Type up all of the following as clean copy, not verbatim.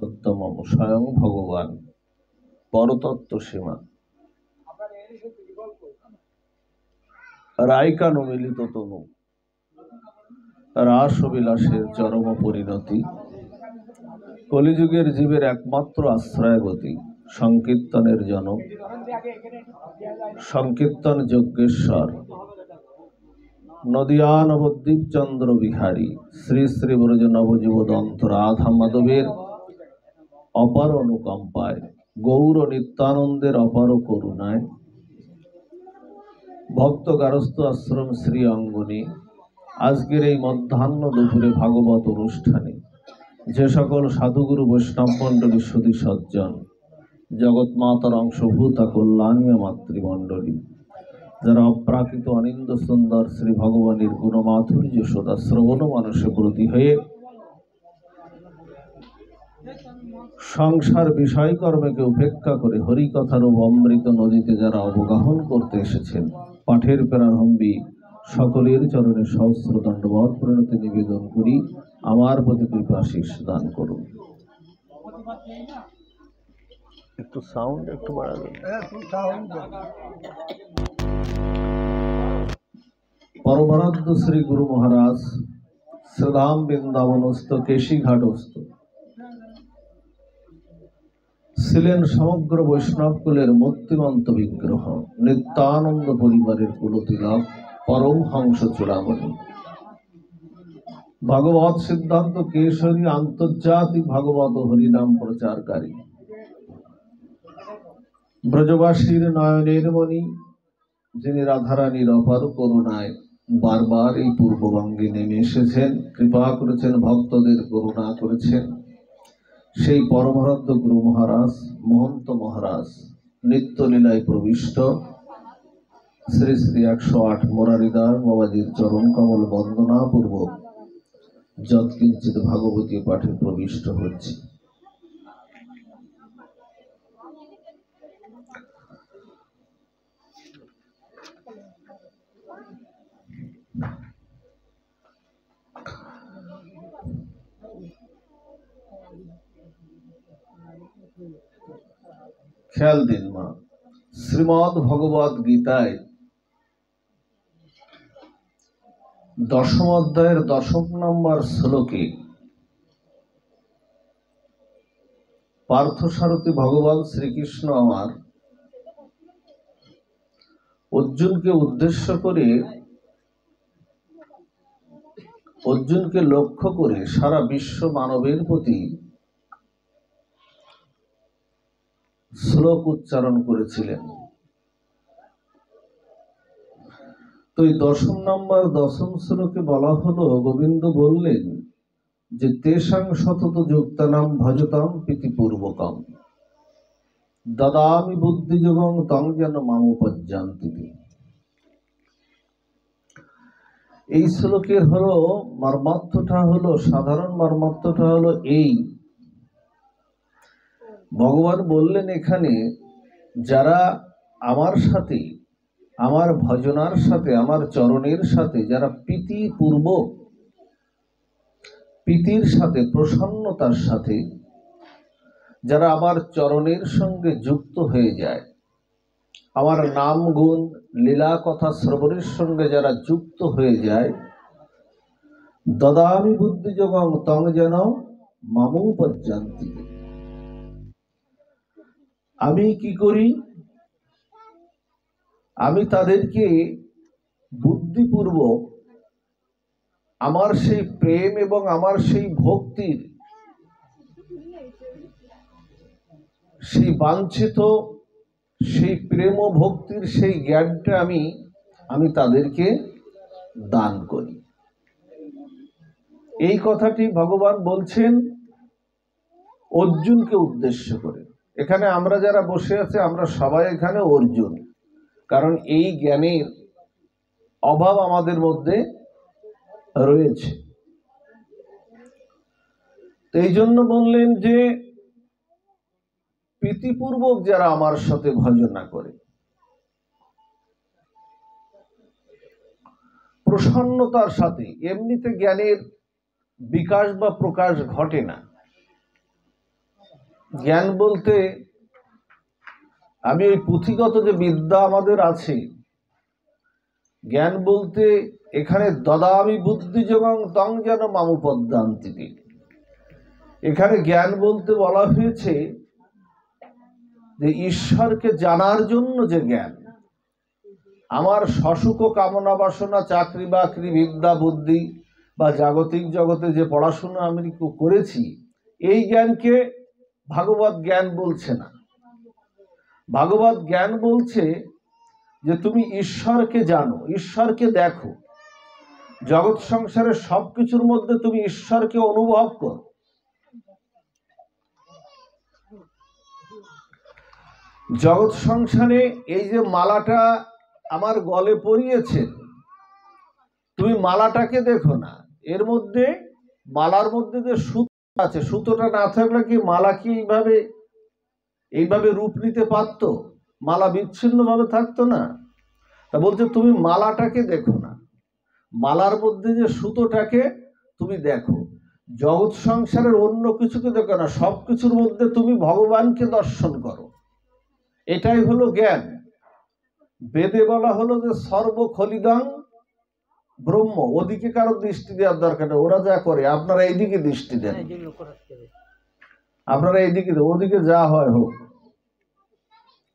সত্যমম স্বয়ং ভগবান পরতত্ত্ব সীমা রায়কানু মিলিত তনু রাস বিলাসের চরম পরিণতি কলিযুগের জীবের একমাত্র আশ্রয়গতি সংকীর্তনের জনক সংকীর্তন যজ্ঞেশ্বর নদিয়া নবদ্বীপ চন্দ্র বিহারী শ্রী শ্রী ব্রজ নবজীবদন্ত রাধা মাধবের অপার অনুকম্পায় গৌর নিত্যানন্দের অপার করুণায় ভক্ত গারস্থ আশ্রম শ্রী অঙ্গনে আজকের এই মধ্যাহ্ন দুপুরে ভাগবত অনুষ্ঠানে যে সকল সাধুগুরু বৈষ্ণব মণ্ডলী সুধী সজ্জন জগৎ মাতার অংশভূতা কল্যাণীয় মাতৃমণ্ডলী যারা অপ্রাকৃত অনিন্দ সুন্দর শ্রী ভগবানের গুণমাধুর্য সদা শ্রবণ মানসে ব্রতী হয়ে সংসার বিষয় কর্মকে উপেক্ষা করে হরিকথার ও অমৃত নদীতে যারা অবগাহন করতে এসেছেন পাঠের প্রারম্ভে সকলের চরণে সহস্র দণ্ডবৎ প্রণতি নিবেদন করি আমার প্রতি কৃপাশীষ দান করুন। একটু সাউন্ড একটু বাড়াবেন। পরমারাধ্য শ্রী গুরু মহারাজ শ্রীধাম বৃন্দাবনস্থ কেশীঘাটস্থ ছিলেন সমগ্র বৈষ্ণব কুলের মূর্তিমন্ত বিগ্রহ নিত্যানন্দ পরিবারের কুলতিলক পরমহংস চূড়ামণি ভাগবত সিদ্ধান্ত কেশরী আন্তর্জাতিক ভাগবত হরিনাম প্রচারকারী ব্রজবাসীর নয়নের মণি যিনি রাধারানীর অপার করুণায় বারবার এই পূর্ববঙ্গে নেমে এসেছেন, কৃপা করেছেন, ভক্তদের করুণা করেছেন, সেই পরমারাধ্য গুরু মহারাজ মহন্ত মহারাজ নিত্যলীলায় প্রবিষ্ট শ্রী শ্রী 108 মুরারিদাস বাবাজির চরণ কমল বন্দনা পূর্বক যৎকিঞ্চিত ভাগবতী পাঠে প্রবিষ্ট হচ্ছে। খেয়াল দিন মা, শ্রীমদ্ ভগবদ গীতায় 10ম অধ্যায়ের 10ম নম্বর শ্লোকে পার্থসারথী ভগবান শ্রীকৃষ্ণ আমার অর্জুনকে উদ্দেশ্য করে অর্জুনকে লক্ষ্য করে সারা বিশ্ব মানবের প্রতি শ্লোক উচ্চারণ করেছিলেন। তো এই 10ম নম্বর 10ম শ্লোকে বলা হলো, গোবিন্দ বললেন যে তেষাং সতত যুক্তানাম ভজতাম প্রীতিপূর্বকম দদামি বুদ্ধিযোগং তং যেন মামুপজ্জান্তি। এই শ্লোকের হলো মর্মার্থটা হলো, সাধারণ মর্মার্থটা হলো এই, ভগবান বললেন এখানে যারা আমার সাথে, আমার ভজনার সাথে, আমার চরণের সাথে যারা প্রীতিপূর্বক, প্রীতির সাথে, প্রসন্নতার সাথে যারা আমার চরণের সঙ্গে যুক্ত হয়ে যায়, আমার নাম গুণ লীলা কথা শ্রবণের সঙ্গে যারা যুক্ত হয়ে যায়, দদামি বুদ্ধিযোগং তং যেন মামুপজ্জান্তি। আমি কি করি? আমি তাদেরকে বুদ্ধিপূর্বক আমার সেই প্রেম এবং আমার সেই ভক্তির, সেই বাঞ্ছিত সেই প্রেম ও ভক্তির সেই জ্ঞানটা আমি তাদেরকে দান করি। এই কথাটি ভগবান বলছেন অর্জুনকে উদ্দেশ্য করে। এখানে আমরা যারা বসে আছি আমরা সবাই এখানে অর্জুন, কারণ এই জ্ঞানের অভাব আমাদের মধ্যে রয়েছে। তো এই জন্য বললেন যে প্রীতিপূর্বক যারা আমার সাথে ভজনা করে, প্রসন্নতার সাথে, এমনিতে জ্ঞানের বিকাশ বা প্রকাশ ঘটে না, জ্ঞান বলতে আমি এই পুঁথিগত যে বিদ্যা আমাদের আছে, জ্ঞান বলতে এখানে দদামি বুদ্ধিযোগং তং যেন মামু পদ্মান্তিতে, এখানে জ্ঞান বলতে বলা হয়েছে যে ঈশ্বরকে জানার জন্য যে জ্ঞান। আমার সসুখ কামনা বাসনা, চাকরি বাকরি, বিদ্যা বুদ্ধি বা জাগতিক জগতে যে পড়াশোনা আমি করেছি, এই জ্ঞানকে ভাগবত জ্ঞান বলছে না। ভাগবত জ্ঞান বলছে যে তুমি ঈশ্বরকে জানো, ঈশ্বরকে দেখো, জগৎ সংসারের সবকিছুর মধ্যে তুমি ঈশ্বরকে অনুভব করো। জগৎ সংসারে এই যে মালাটা আমার গলে পরিয়েছেন, তুমি মালাটাকে দেখো না, এর মধ্যে মালার মধ্যে যে সুতো আছে, সুতোটা না থাকলে কি মালা কি এইভাবে রূপ নিতে পারতো? মালা বিচ্ছিন্ন ভাবে থাকতো না। তা বলছে তুমি মালাটাকে দেখো না, মালার মধ্যে যে সুতোটাকে তুমি দেখো। জগৎ সংসারের অন্য কিছুকে দেখো না, সবকিছুর মধ্যে তুমি ভগবানকে দর্শন করো। এটাই হলো জ্ঞান। বেদে বলা হলো যে সর্বখলিদং ব্রহ্ম, ওদিকে কারো দৃষ্টি দেওয়ার দরকার নেই, ওরা যা করে আপনারা এইদিকে দৃষ্টি দেন, আপনারা এইদিকে, ওদিকে যা হয় হোক।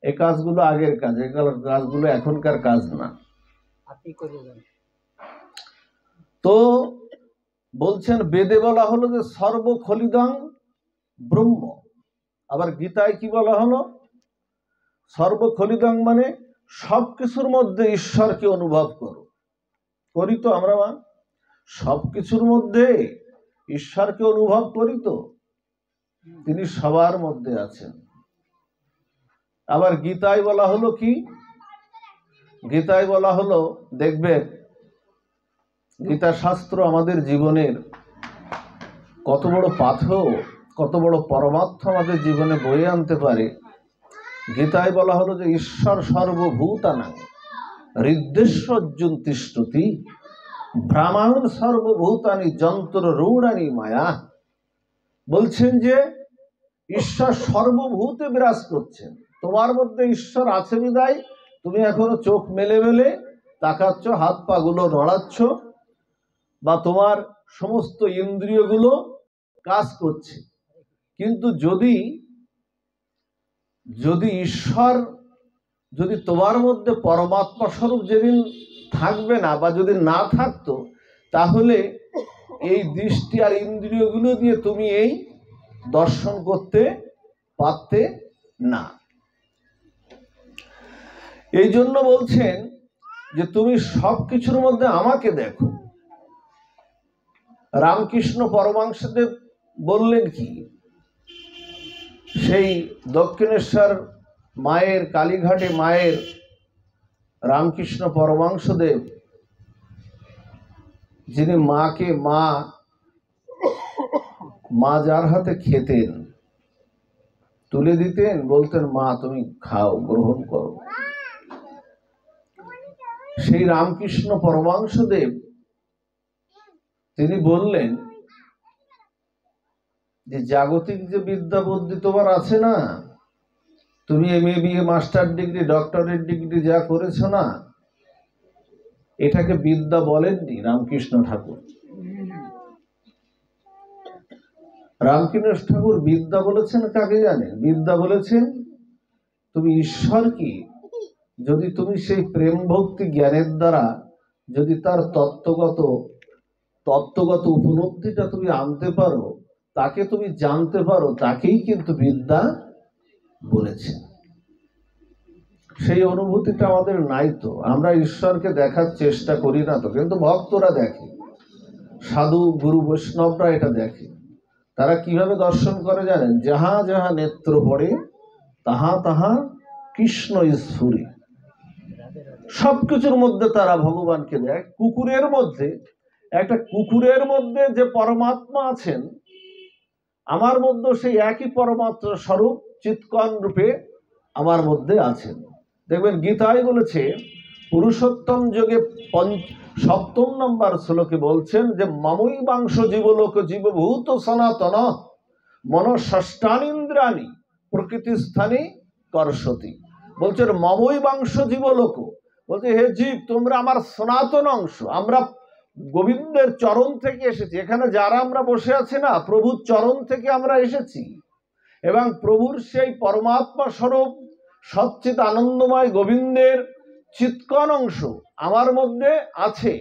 এই কাজগুলো আগের কাজ, এগুলো কাজগুলো এখনকার কাজ না। তো বলছেন বেদে বলা হলো যে সর্বখলিদং ব্রহ্ম, আবার গীতায় কি বলা হলো? সর্বখলিদং মানে সবকিছুর মধ্যে ঈশ্বরকে অনুভব করো। করি তো আমরা সবকিছুর মধ্যে ঈশ্বরকে অনুভব করি তো, তিনি সবার মধ্যে আছেন। আবার গীতায় বলা হলো কি? গীতায় বলা হলো, দেখবেন গীতা শাস্ত্র আমাদের জীবনের কত বড় পাথর, কত বড় পরমার্থ আমাদের জীবনে বয়ে আনতে পারে। গীতায় বলা হলো যে ঈশ্বর সর্বভূতানাং হৃদ্যেশ্বর্জুন তিষ্ঠতি ব্রাহ্মণ সর্বভূতানি যন্ত্র রূঢ়ানি মায়া। বলছেন যে ঈশ্বর সর্বভূতে বিরাজ করছেন, তোমার মধ্যে ঈশ্বর আছে বিদায় তুমি এখনো চোখ মেলে মেলে তাকাচ্ছ, হাত পা গুলো নড়াচ্ছ, বা তোমার সমস্ত ইন্দ্রিয়গুলো কাজ করছে। কিন্তু যদি ঈশ্বর, যদি তোমার মধ্যে পরমাত্মা স্বরূপ যেদিন থাকবে না, বা যদি না থাকতো, তাহলে এই দৃষ্টি আর ইন্দ্রিয়গুলো দিয়ে তুমি এই দর্শন করতে পারতে না। এই জন্য বলছেন যে তুমি সবকিছুর মধ্যে আমাকে দেখো। রামকৃষ্ণ পরমহংসদেব বললেন কি? সেই দক্ষিণেশ্বর মায়ের, কালীঘাটে মায়ের রামকৃষ্ণ পরমহংসদেব, যিনি মাকে মা যার হাতে খেতেন, তুলে দিতেন, বলতেন মা তুমি খাও, গ্রহণ করো। সেই রামকৃষ্ণ পরমহংসদেব তিনি বললেন যে জাগতিক যে বিদ্যা বুদ্ধি তোমার আছে না, তুমি MA BA master degree, doctorate degree যা করেছ না, এটাকে বিদ্যা বলেননি রামকৃষ্ণ ঠাকুর। রামকৃষ্ণ ঠাকুর বিদ্যা বলেছেন কাকে জানেন? বিদ্যা বলেছেন তুমি ঈশ্বরকে যদি তুমি সেই প্রেম ভক্তি জ্ঞানের দ্বারা যদি তার তত্ত্বগত উপলব্ধিটা তুমি আনতে পারো, তাকে তুমি জানতে পারো, তাকেই কিন্তু বিদ্যা বলেছে। সেই অনুভূতিটা আমাদের নাই তো। আমরা ঈশ্বরকে দেখার চেষ্টা করি না তো, কিন্তু ভক্তরা দেখে, সাধু গুরু বৈষ্ণবরা এটা দেখে। তারা কিভাবে দর্শন করে জানেন? যাহা যাহা নেত্র পড়ে তাহা তাহা কৃষ্ণ স্ফুরে। সবকিছুর মধ্যে তারা ভগবানকে দেখ। কুকুরের মধ্যে যে পরমাত্মা আছেন, আমার মধ্যে সেই একই পরমাত্মা স্বরূপ চিৎকন রূপে আমার মধ্যে আছেন। দেখবেন গীতায় বলেছে, পুরুষোত্তম যোগে 7 নম্বর শ্লোকে বলছেন যে মামৈ বাংশ জীবলোক জীবভূত সনাতন মনঃষষ্ঠানীন্দ্রাণি প্রকৃতিস্থানে কর্ষতি। বলছেন মমই বাংশ জীবলোক, বলছে হে জীব তোমরা আমার সনাতন অংশ, আমরা গোবিন্দের চরণ থেকে এসেছি। এখানে যারা আমরা বসে আছি না, প্রভুর চরণ থেকে আমরা এসেছি, এবং প্রভুর সেই পরমাত্মা স্বরূপ সচ্চিত আনন্দময় গোবিন্দের চিৎকন অংশ আমার মধ্যে আছে,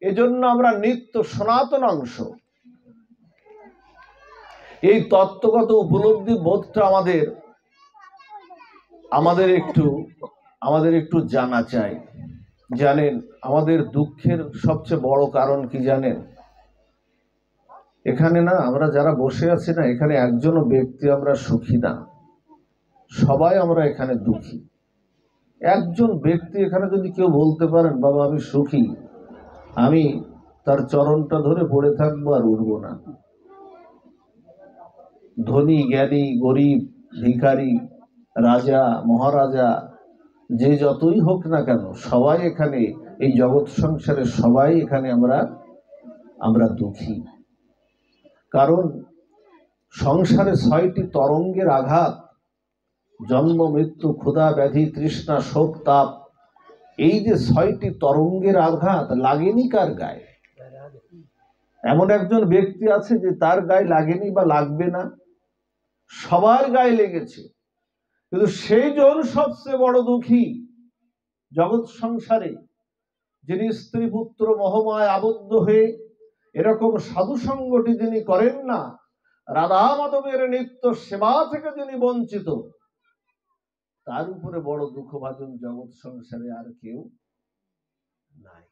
এজন্য আমরা নিত্য সনাতন অংশ। এই তত্ত্বগত উপলব্ধি বোধটা আমাদের একটু জানা চাই। জানেন আমাদের দুঃখের সবচেয়ে বড় কারণ কি জানেন? এখানে না আমরা যারা বসে আছি না, এখানে একজনও ব্যক্তি আমরা সুখী না, সবাই আমরা এখানে দুঃখী। একজন ব্যক্তি এখানে যদি কেউ বলতে পারেন বাবা আমি সুখী, আমি তার চরণটা ধরে পড়ে থাকবো আর উঠবো না। ধনী জ্ঞানী গরিব ভিখারি রাজা মহারাজা যে যতই হোক না কেন, সবাই এখানে এই জগৎ সংসারে সবাই এখানে আমরা দুঃখী। কারণ সংসারে 6টি তরঙ্গের আঘাত, জন্ম মৃত্যু ক্ষুধা ব্যাধি তৃষ্ণা শোক তাপ, এই যে 6টি তরঙ্গের আঘাত লাগেনি কার গায়ে? এমন একজন ব্যক্তি আছে যে তার গায়ে লাগেনি বা লাগবে না? সবার গায়ে লেগেছে। কিন্তু সেই জন সবচেয়ে বড় দুঃখী জগৎ সংসারে, যিনি স্ত্রী পুত্র মোহমায় আবদ্ধ হয়ে এরকম সাধু সঙ্গটি যিনি করেন না, রাধা মাধবের নিত্য সেবা থেকে যিনি বঞ্চিত, তার উপরে বড় দুঃখভাজন জগৎ সংসারে আর কেউ নাই।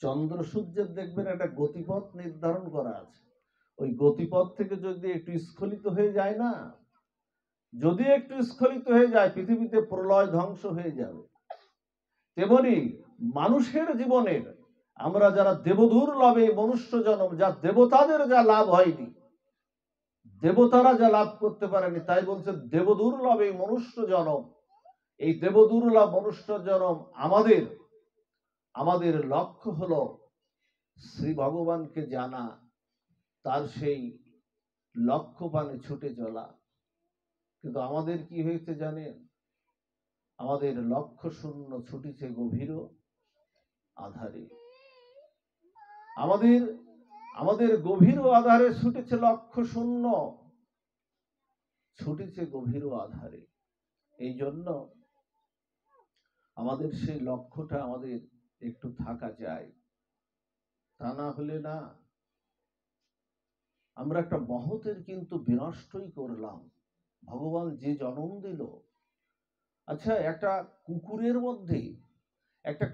চন্দ্র সূর্যের দেখবেন একটা গতিপথ নির্ধারণ করা আছে, ওই গতিপথ থেকে যদি একটু স্খলিত হয়ে যায় না, যদি একটু স্খলিত হয়ে যায় পৃথিবীতে প্রলয় ধ্বংস হয়ে যাবে। তেমনি মানুষের জীবনের আমরা যারা দেবদূর লাভে মনুষ্য জন্ম, যা দেবতাদের যা লাভ হয়নি, দেবতারা যা লাভ করতে পারেনি, তাই বলছে দেবদুর্লভ এই মনুষ্য জন্ম। এই দেবদুর্লভ মনুষ্য জন্ম আমাদের লক্ষ্য হলো শ্রী ভগবানকে জানা, তার সেই লক্ষ্য পানে ছুটে চলা। কিন্তু আমাদের কি হয়েছে জানেন? আমাদের লক্ষ্য শূন্য ছুটিছে গভীর আধারে। আমাদের গভীর আধারে ছুটেছে লক্ষ্য শূন্য, ছুটেছে গভীর আধারে। এই জন্য আমাদের সেই লক্ষ্যটা আমাদের একটু থাকা চাই, তা না হলে না আমরা একটা মহতের কিন্তু বিনষ্টই করলাম। ভগবান যে জন্ম দিল, আচ্ছা একটা কুকুরের মধ্যে একটা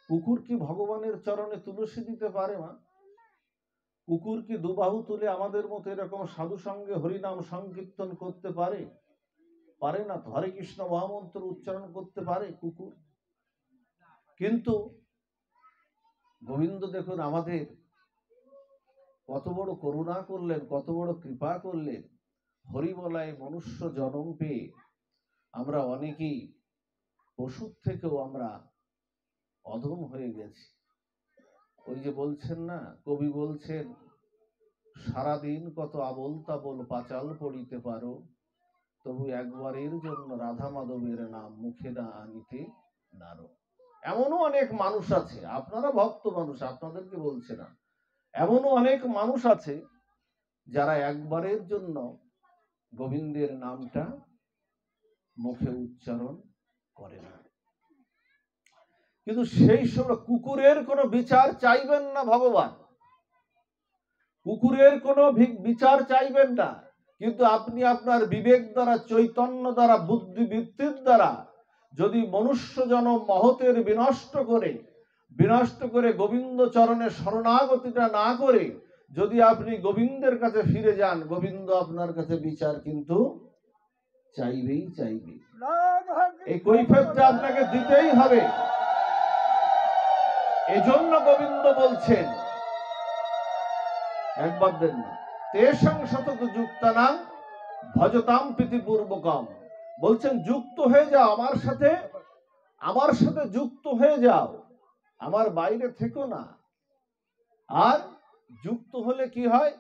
কুকুর কি ভগবানের চরণে তুলসী দিতে পারে না? কুকুর কি দুবাহু তুলে আমাদের মতো এরকম সাধু সঙ্গে হরিনাম সংকীর্তন করতে পারে? পারে না। হরে কৃষ্ণ মহামন্ত্র উচ্চারণ করতে পারে কুকুর? কিন্তু গোবিন্দ দেখুন আমাদের কত বড় করুণা করলেন, কত বড় কৃপা করলেন। হরিবলায় মনুষ্য জন্ম পেয়ে আমরা অনেকেই পশুর থেকেও আমরা অধম হয়ে গেছি। ওই যে বলছেন না, কবি বলছেন সারাদিন কত আবোল তাবোল পাঁচাল পড়িতে পারো, তবু একবারের জন্য রাধা মাধবের নাম মুখে না আনিতে নারো। এমনও অনেক মানুষ আছে, আপনারা ভক্ত মানুষ, আপনাদেরকে বলছে না, এমনও অনেক মানুষ আছে যারা একবারের জন্য গোবিন্দের নামটা মুখে উচ্চারণ করে না। কিন্তু সেই সময় কুকুরের কোনো বিচার চাইবেন না ভগবান, কুকুরের কোনো বিচার চাইবেন না। কিন্তু আপনি আপনার বিবেক দ্বারা, চৈতন্য দ্বারা, বুদ্ধিবৃত্তির দ্বারা যদি মনুষ্য জন্ম মহতের বিনষ্ট করে গোবিন্দ চরণে শরণাগতিটা না করে যদি আপনি গোবিন্দের কাছে ফিরে যান, গোবিন্দ আপনার কাছে বিচার কিন্তু চাইবে। এই কৈফিয়তটা আপনাকে দিতেই হবে। এজন্য গোবিন্দ বলছেন, একবার দেন না, তেষাং সতত যুক্তানাং ভজতাম প্রীতিপূর্বকম। বলছেন যুক্ত হয়ে যাও আমার সাথে যুক্ত হয়ে যাও, আমার বাইরে থেকো না। আর যুক্ত হলে কি হয়?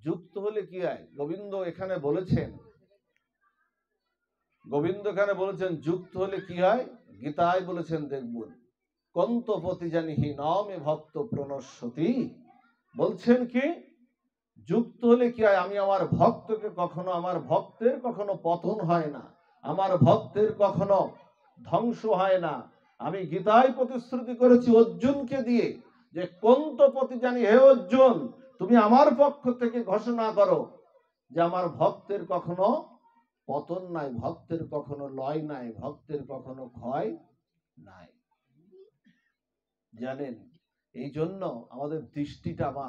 যুক্ত হলে কি হয়? গোবিন্দ এখানে বলেছেন, যুক্ত হলে কি হয়? গীতায় বলেছেন, দেখুন, কন্তপতি জানিহি নামে ভক্ত প্রণশ্যতি। বলছেন কি? যুক্ত হলে কি হয়? আমি আমার ভক্তকে কখনো, আমার ভক্তের কখনো পতন হয় না, আমার ভক্তের কখনো ধ্বংস হয় না। আমি গীতায় প্রতিশ্রুতি করেছি অর্জুনকে দিয়ে, যে কন্তপতি জানি, হে অর্জুন, তুমি আমার পক্ষ থেকে ঘোষণা করো যে আমার ভক্তের কখনো পতন নাই, ভক্তের কখনো লয় নাই, ভক্তের কখনো ক্ষয় নাই। জানেন, এই জন্য আমাদের দৃষ্টিটা বা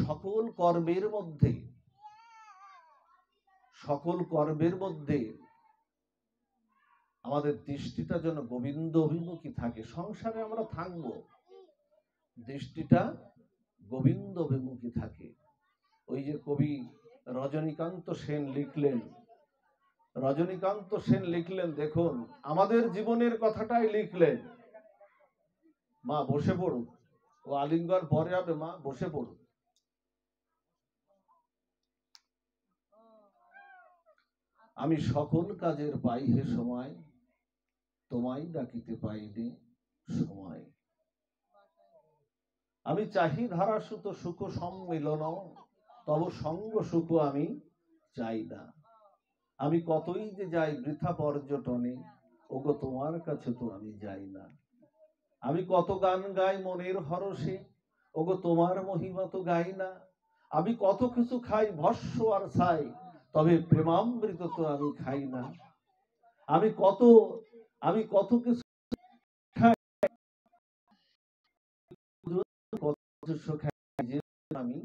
সকল কর্মের মধ্যে আমাদের দৃষ্টিটা যেন গোবিন্দ অভিমুখী থাকে। সংসারে আমরা থাকবো, দৃষ্টিটা গোবিন্দ অভিমুখী থাকে। ওই যে কবি রজনীকান্ত সেন লিখলেন, দেখুন, আমাদের জীবনের কথাটাই লিখলেন। মা বসে পড়ুক, ও আলিঙ্গন পরে হবে, মা বসে পড়ুক। আমি সকল কাজের পাই হে সময়, তোমায় ডাকিতে পাইনি সময়। আমি চাহি ধারাসুত সুখ সম্মিলন, তব সঙ্গ সুখ আমি চাই না। আমি কতই যে যাই বৃথা পর্যটনে, ওগো তোমার কাছে তো আমি যাই না। আমি কত গান গাই মনের হরষে, ওগো তোমার মহিমা তো গাই না। আমি কত কিছু খাই ভস্য আর ছাই, তবে প্রেমামৃত তো আমি খাই না। আমি কত কিছু খাই, আমি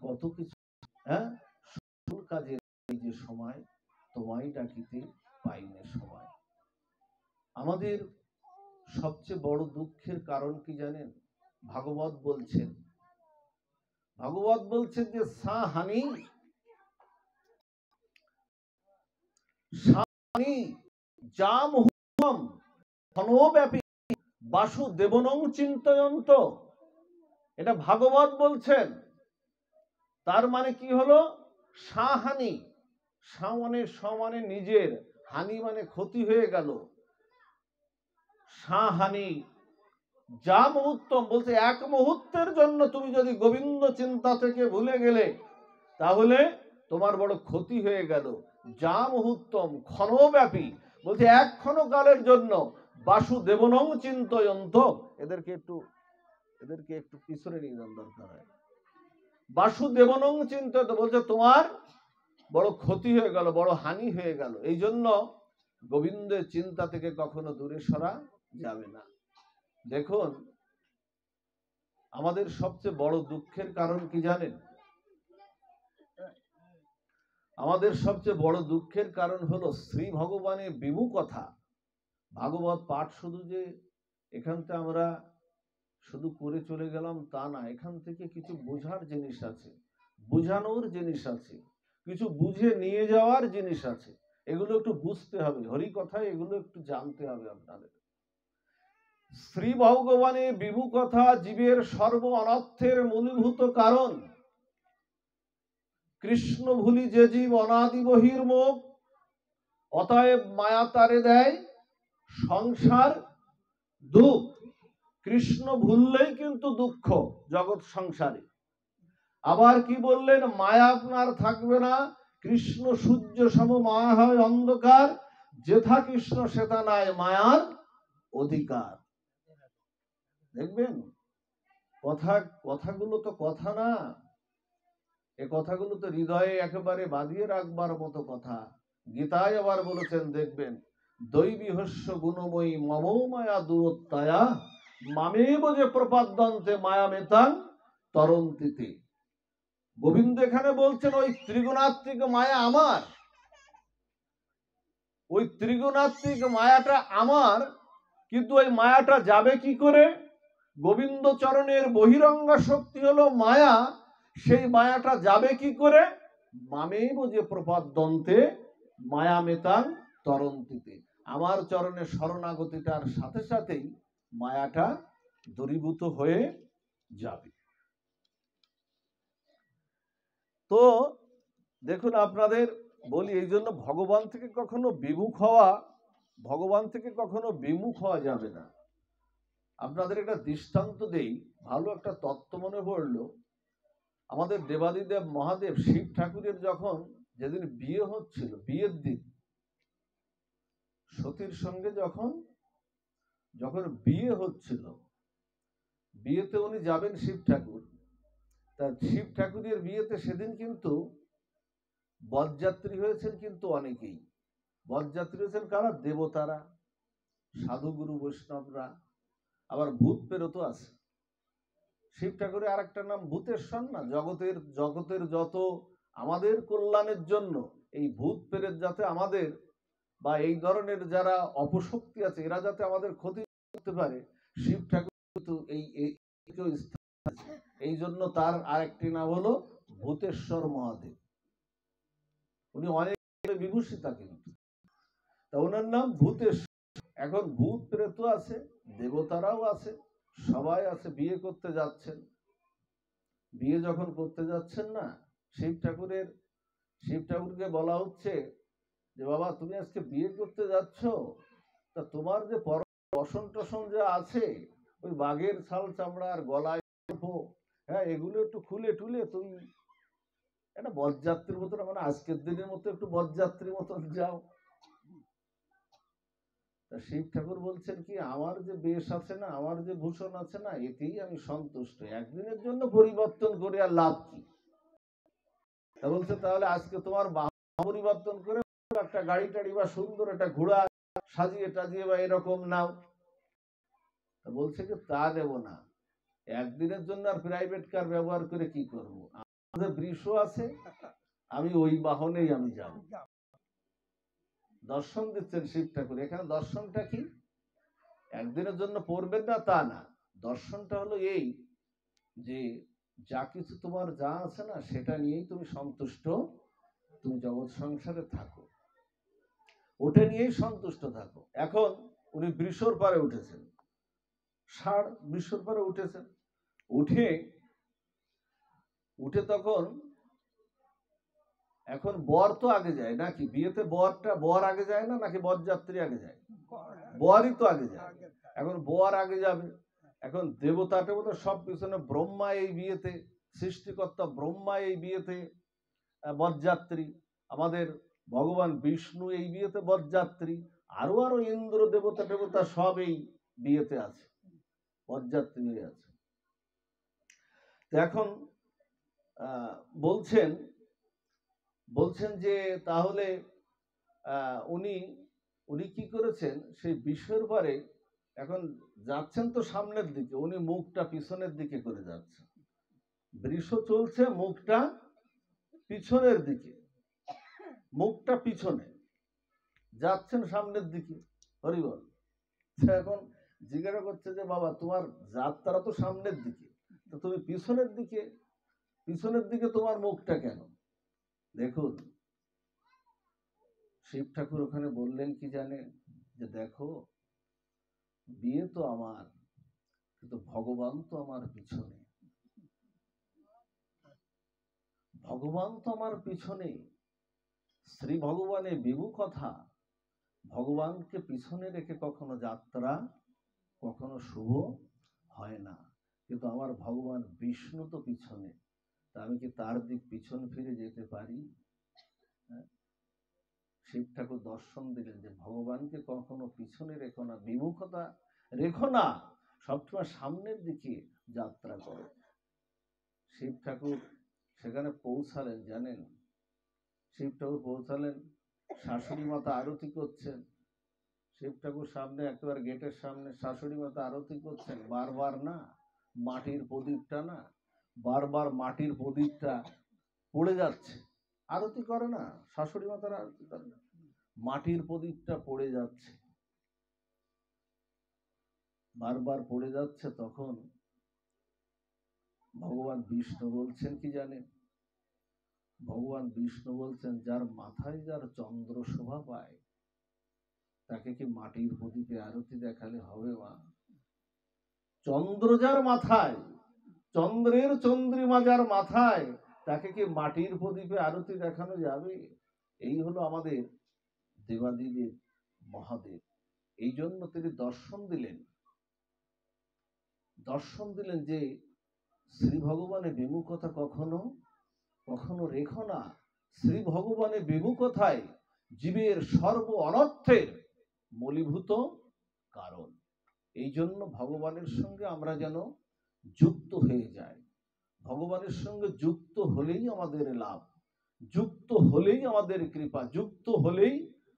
কত কিছু, হ্যাঁ, কাজের যে সময় তোমায় ডাকিতে পাই না সময়। আমাদের সবচেয়ে বড় দুঃখের কারণ কি জানেন? ভাগবত বলছেন যে সাহানি জামহুম ধনব্যাপী বাসুদেবনং চিন্তয়ন্ত। এটা ভাগবত বলছেন। তার মানে কি হলো? সাহানি, সমানে নিজের, হানি মানে ক্ষতি হয়ে গেল। সাহানি যা মুহূর্তম, বলছে এক মুহূর্তের জন্য তুমি যদি গোবিন্দ চিন্তা থেকে ভুলে গেলে, তাহলে তোমার বড় ক্ষতি হয়ে গেল। যা মুহূর্তম ক্ষণব্যাপী, বলছে এক ক্ষণকালের জন্য, বাসুদেবনং চিন্তয়ন্ত। এদেরকে একটু পিছনে নিয়ে যাওয়ার দরকার হয়। বাসুদেবনং চিন্তয়ন্ত, বলছে তোমার বড় ক্ষতি হয়ে গেল, বড় হানি হয়ে গেল। এই জন্য গোবিন্দের চিন্তা থেকে কখনো দূরে সরা যাবে না। দেখুন, আমাদের সবচেয়ে বড় দুঃখের কারণ কি জানেন? আমাদের সবচেয়ে বড় দুঃখের কারণ হলো শ্রী ভগবানের বিভু কথা। ভাগবত পাঠ শুধু যে এখানটা আমরা শুধু করে চলে গেলাম তা না, এখান থেকে কিছু বোঝার জিনিস আছে, বোঝানোর জিনিস আছে, কিছু বুঝে নিয়ে যাওয়ার জিনিস আছে। এগুলো একটু বুঝতে হবে, হরি কথায় এগুলো একটু জানতে হবে আপনাদের। শ্রী ভগবানের বিভু কথা জীবের সর্ব অনর্থের মূলীভূত কারণ। কৃষ্ণ ভুলি যে জীব অনাদি বহির্মুখ, অতএব মায়া তারে দেয় সংসার দুঃখ। কৃষ্ণ ভুললেই কিন্তু দুঃখ জগৎ সংসারে। আবার কি বললেন? মায়া আপনার থাকবে না। কৃষ্ণ সূর্য সম, মায়া হয় অন্ধকার, যেথা কৃষ্ণ সেথা নাই মায়ার অধিকার। দেখবেন কথাগুলো তো কথা না, এ কথাগুলো তো হৃদয়ে একেবারে বাঁধিয়ে রাখবার মতো কথা। গীতায় আবার বলেছেন, দেখবেন, দৈবীহস্য গুণময়ী মম মায়া দূরত্বয়া, মামেব যে প্রপাদ্যন্তে মায়া মেতাং তরন্তিতে। গোবিন্দ এখানে বলছেন ওই ত্রিগুণাত্মিক মায়া আমার, ওই ত্রিগুণাত্মিক মায়াটা আমার, কিন্তু ওই মায়াটা যাবে কি করে? গোবিন্দ চরণের বহিরঙ্গ শক্তি হলো মায়া, সেই মায়াটা যাবে কি করে? মামেব যে প্রপাদ্যন্তে মায়া মেতাং তরন্তিতে। আমার চরণে শরণাগতিটার সাথে সাথেই মায়াটা দূরীভূত হয়ে যাবে। তো দেখুন, আপনাদের বলি, এই জন্য ভগবান থেকে কখনো বিমুখ হওয়া যাবে না। আপনাদের একটা দৃষ্টান্ত দেই, ভালো একটা তত্ত্ব মনে পড়লো। আমাদের দেবাদিদেব মহাদেব শিব ঠাকুরের যেদিন বিয়ে হচ্ছিল, বিয়ের দিন সতীর সঙ্গে যখন বিয়ে হচ্ছিল, বিয়েতে উনি যাবেন শিব ঠাকুর। তা শিব ঠাকুরের বিয়েতে সেদিন কিন্তু বরযাত্রী হয়েছেন, কিন্তু অনেকেই বরযাত্রী হয়েছেন কারা? দেবতারা, সাধুগুরু বৈষ্ণবরা, আবার ভূত প্রেরত আছে। শিব ঠাকুরের আর একটা নাম ভূতেশ্বর না? জগতের যত আমাদের কল্যাণের জন্য এই ভূত প্রেত যাতে আমাদের বা এই ধরনের যারা অপশক্তি আছে এরা যাতে আমাদের ক্ষতি করতে পারে, শিব ঠাকুর কিন্তু এই জন্য তার আরেকটি নাম হলো ভূতেশ্বর মহাদেব। উনি অনেক বিভূষিতা, কিন্তু তা ওনার নাম ভূতেশ্বর। এখন ভূত প্রেত আছে, দেবতারাও আছে, সবাই আছে। বিয়ে করতে যাচ্ছেন, বিয়ে যখন করতে যাচ্ছেন না, শিব ঠাকুরকে বলা হচ্ছে যে বাবা তুমি আজকে বিয়ে করতে যাচ্ছ, তা তোমার যে বসন টসন যা আছে, ওই বাঘের ছাল চামড়া আর গলায়, হ্যাঁ, এগুলো একটু খুলে টুলে তুমি একটা বরযাত্রীর মতন, মানে আজকের দিনের মতো একটু বরযাত্রীর মতন যাও। তা শিব ঠাকুর বলছেন কি, আমার যে বেশ আছে না, আমার যে ভূষণ আছে না, এতেই আমি সন্তুষ্ট। একদিনের জন্য পরিবর্তন করে আর লাভ কি? তা বলছে তাহলে আজকে তোমার পরিবর্তন করে একটা গাড়ি টাড়ি বা সুন্দর একটা ঘোড়া সাজিয়ে টাজিয়ে বা এরকম নাও। তা বলছে কি, তা দেব না। একদিনের জন্য আর প্রাইভেট কার ব্যবহার করে কি করব? আমাদের বৃষ আছে, আমি ওই বাহনেই আমি যাব। দর্শন দিচ্ছেন শিব ঠাকুর। এখানে দর্শনটা কি? একদিনের জন্য পড়বেন না তা না, দর্শনটা হলো এই যে যা কিছু তোমার যা আছে না, সেটা নিয়েই তুমি সন্তুষ্ট, তুমি জগৎ সংসারে থাকো, ওটা নিয়েই সন্তুষ্ট থাকো। এখন উনি বৃষর পারে উঠেছেন, ষাঁড় বৃষর পারে উঠেছেন। উঠে তখন, এখন বর তো আগে যায় নাকি বিয়েতে? বর আগে যায় না নাকি বরযাত্রী আগে যায়? বরই তো আগে যায়। এখন বর আগে যাবে। এখন দেবতা সব পিছনে, ব্রহ্মা এই বিয়েতে, সৃষ্টিকর্তা ব্রহ্মা এই বিয়েতে বরযাত্রী, আমাদের ভগবান বিষ্ণু এই বিয়েতে বরযাত্রী, আরো ইন্দ্র দেবতা সব এই বিয়েতে আছে, বরযাত্রী হয়ে আছে। এখন বলছেন যে তাহলে উনি কি করেছেন, সেই বিষয়ের পরে এখন যাচ্ছেন তো সামনের দিকে, উনি মুখটা পিছনের দিকে করে যাচ্ছেন। বৃষ চলছে মুখটা পিছনের দিকে, মুখটা পিছনে যাচ্ছেন সামনের দিকে। হরিবল। এখন জিজ্ঞাসা করছে যে বাবা তোমার যাত্রা তো সামনের দিকে, তো তুমি পিছনের দিকে তোমার মুখটা কেন? দেখুন, শিব ঠাকুর ওখানে বললেন কি জানেন, যে দেখো, বিয়ে তো আমার, কিন্তু ভগবান তো আমার পিছনে, ভগবান তো আমার পিছনে। শ্রী ভগবানের বিভু কথা, ভগবানকে পিছনে রেখে কখনো যাত্রা কখনো শুভ হয় না। কিন্তু আমার ভগবান বিষ্ণু তো পিছনে, তা আমি কি তার দিক পিছন ফিরে যেতে পারি? শিব ঠাকুর দর্শন দিলেন যে ভগবানকে কখনো পিছনে রেখো না, বিমুখতা রেখো না, সবসময় সামনের দিকে যাত্রা করো। শিব ঠাকুর সেখানে পৌঁছালেন, জানেন, শিব ঠাকুর পৌঁছালেন, শাশুড়ি মাতা আরতি করছেন। শিব ঠাকুর সামনে, একেবারে গেটের সামনে শাশুড়ি মাতা আরতি করছেন। বারবার না, মাটির প্রদীপটা না, বারবার মাটির প্রদীপটা পড়ে যাচ্ছে। আরতি করে না, শাশুড়ি মাতার আরতি করে না, মাটির প্রদীপটা পড়ে যাচ্ছে, বারবার পড়ে যাচ্ছে। তখন ভগবান বিষ্ণু বলছেন কি জানেন, ভগবান বিষ্ণু বলছেন যার মাথায় যার চন্দ্র শোভা পায়, তাকে কি মাটির প্রদীপে আরতি দেখালে হবে? মা, চন্দ্র যার মাথায়, চন্দ্রের চন্দ্রিমা যার মাথায়, তাকে কি মাটির প্রদীপে আরতি দেখানো যাবে? এই হলো আমাদের দেবাদিদেব মহাদেব। এই জন্য তিনি দর্শন দিলেন যে শ্রী ভগবানের বিমুখতা কখনো কখনো রেখো না। শ্রী ভগবানের বিমুখতায় জীবের সর্ব অনর্থের মূলীভূত কারণ। এই জন্য ভগবানের সঙ্গে আমরা যেন যুক্ত হয়ে যাই। ভগবানের সঙ্গে যুক্ত হলেই আমাদের লাভ, যুক্ত হলেই আমাদের কৃপা, যুক্ত হলেই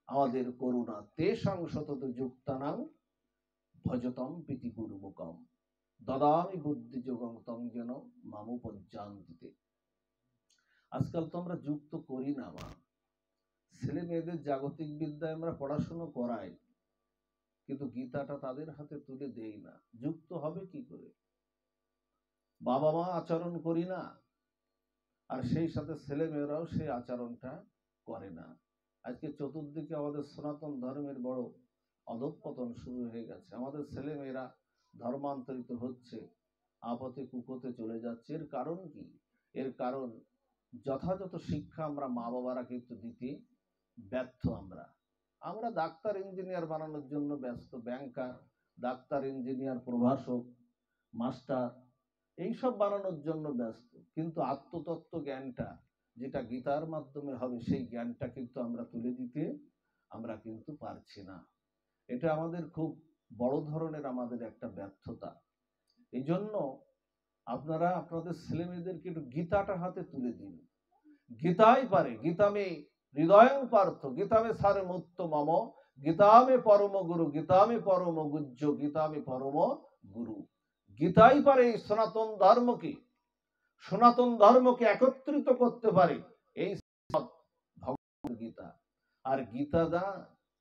আমাদের করুণা। তেষাং সতত যুক্তানাং ভজতম প্রীতি গুরুমুখম দদামি বুদ্ধি যোগং তং যেন মামুপজ্জান্তিতে। আজকাল তো আমরা যুক্ত করি না মা। ছেলে মেয়েদের জাগতিক বিদ্যায় আমরা পড়াশুনো করাই, কিন্তু গীতাটা তাদের হাতে তুলে দেই না। যুক্ত হবে কি করে? বাবা মা আচরণ করি না, আর সেই সাথে ছেলে মেয়েরাও সেই আচরণটা করে না। আজকে চতুর্দিকে আমাদের সনাতন ধর্মের বড় অধঃপতন শুরু হয়ে গেছে। আমাদের ছেলে মেয়েরা ধর্মান্তরিত হচ্ছে, আপদে কুপথে চলে যাচ্ছে। এর কারণ কি? এর কারণ যথাযথ শিক্ষা আমরা মা বাবারা কিন্তু দিতে ব্যর্থ। আমরা ডাক্তার ইঞ্জিনিয়ার বানানোর জন্য ব্যস্ত, ব্যাংকার, ডাক্তার ইঞ্জিনিয়ার, প্রভাষক, মাস্টার, এইসব বানানোর জন্য ব্যস্ত। কিন্তু আত্মতত্ত্ব জ্ঞানটা যেটা গীতার মাধ্যমে হবে, সেই জ্ঞানটা কিন্তু আমরা তুলে দিতে আমরা কিন্তু পারছি না। এটা আমাদের খুব বড় ধরনের আমাদের একটা ব্যর্থতা। এই জন্য আপনারা আপনাদের ছেলে মেয়েদেরকে একটু গীতাটা হাতে তুলে দিন। গীতাই পারে, গীতামে হৃদয়ং পার্থ, গীতামে সারে মুত্ত মম, গীতামে পরম গুরু, গীতামে পরম গুজ্জ, গীতামে পরম গুরু। গীতাই পারে এই সনাতন ধর্মকে একত্রিত করতে পারে, এই ভগবত গীতা। আর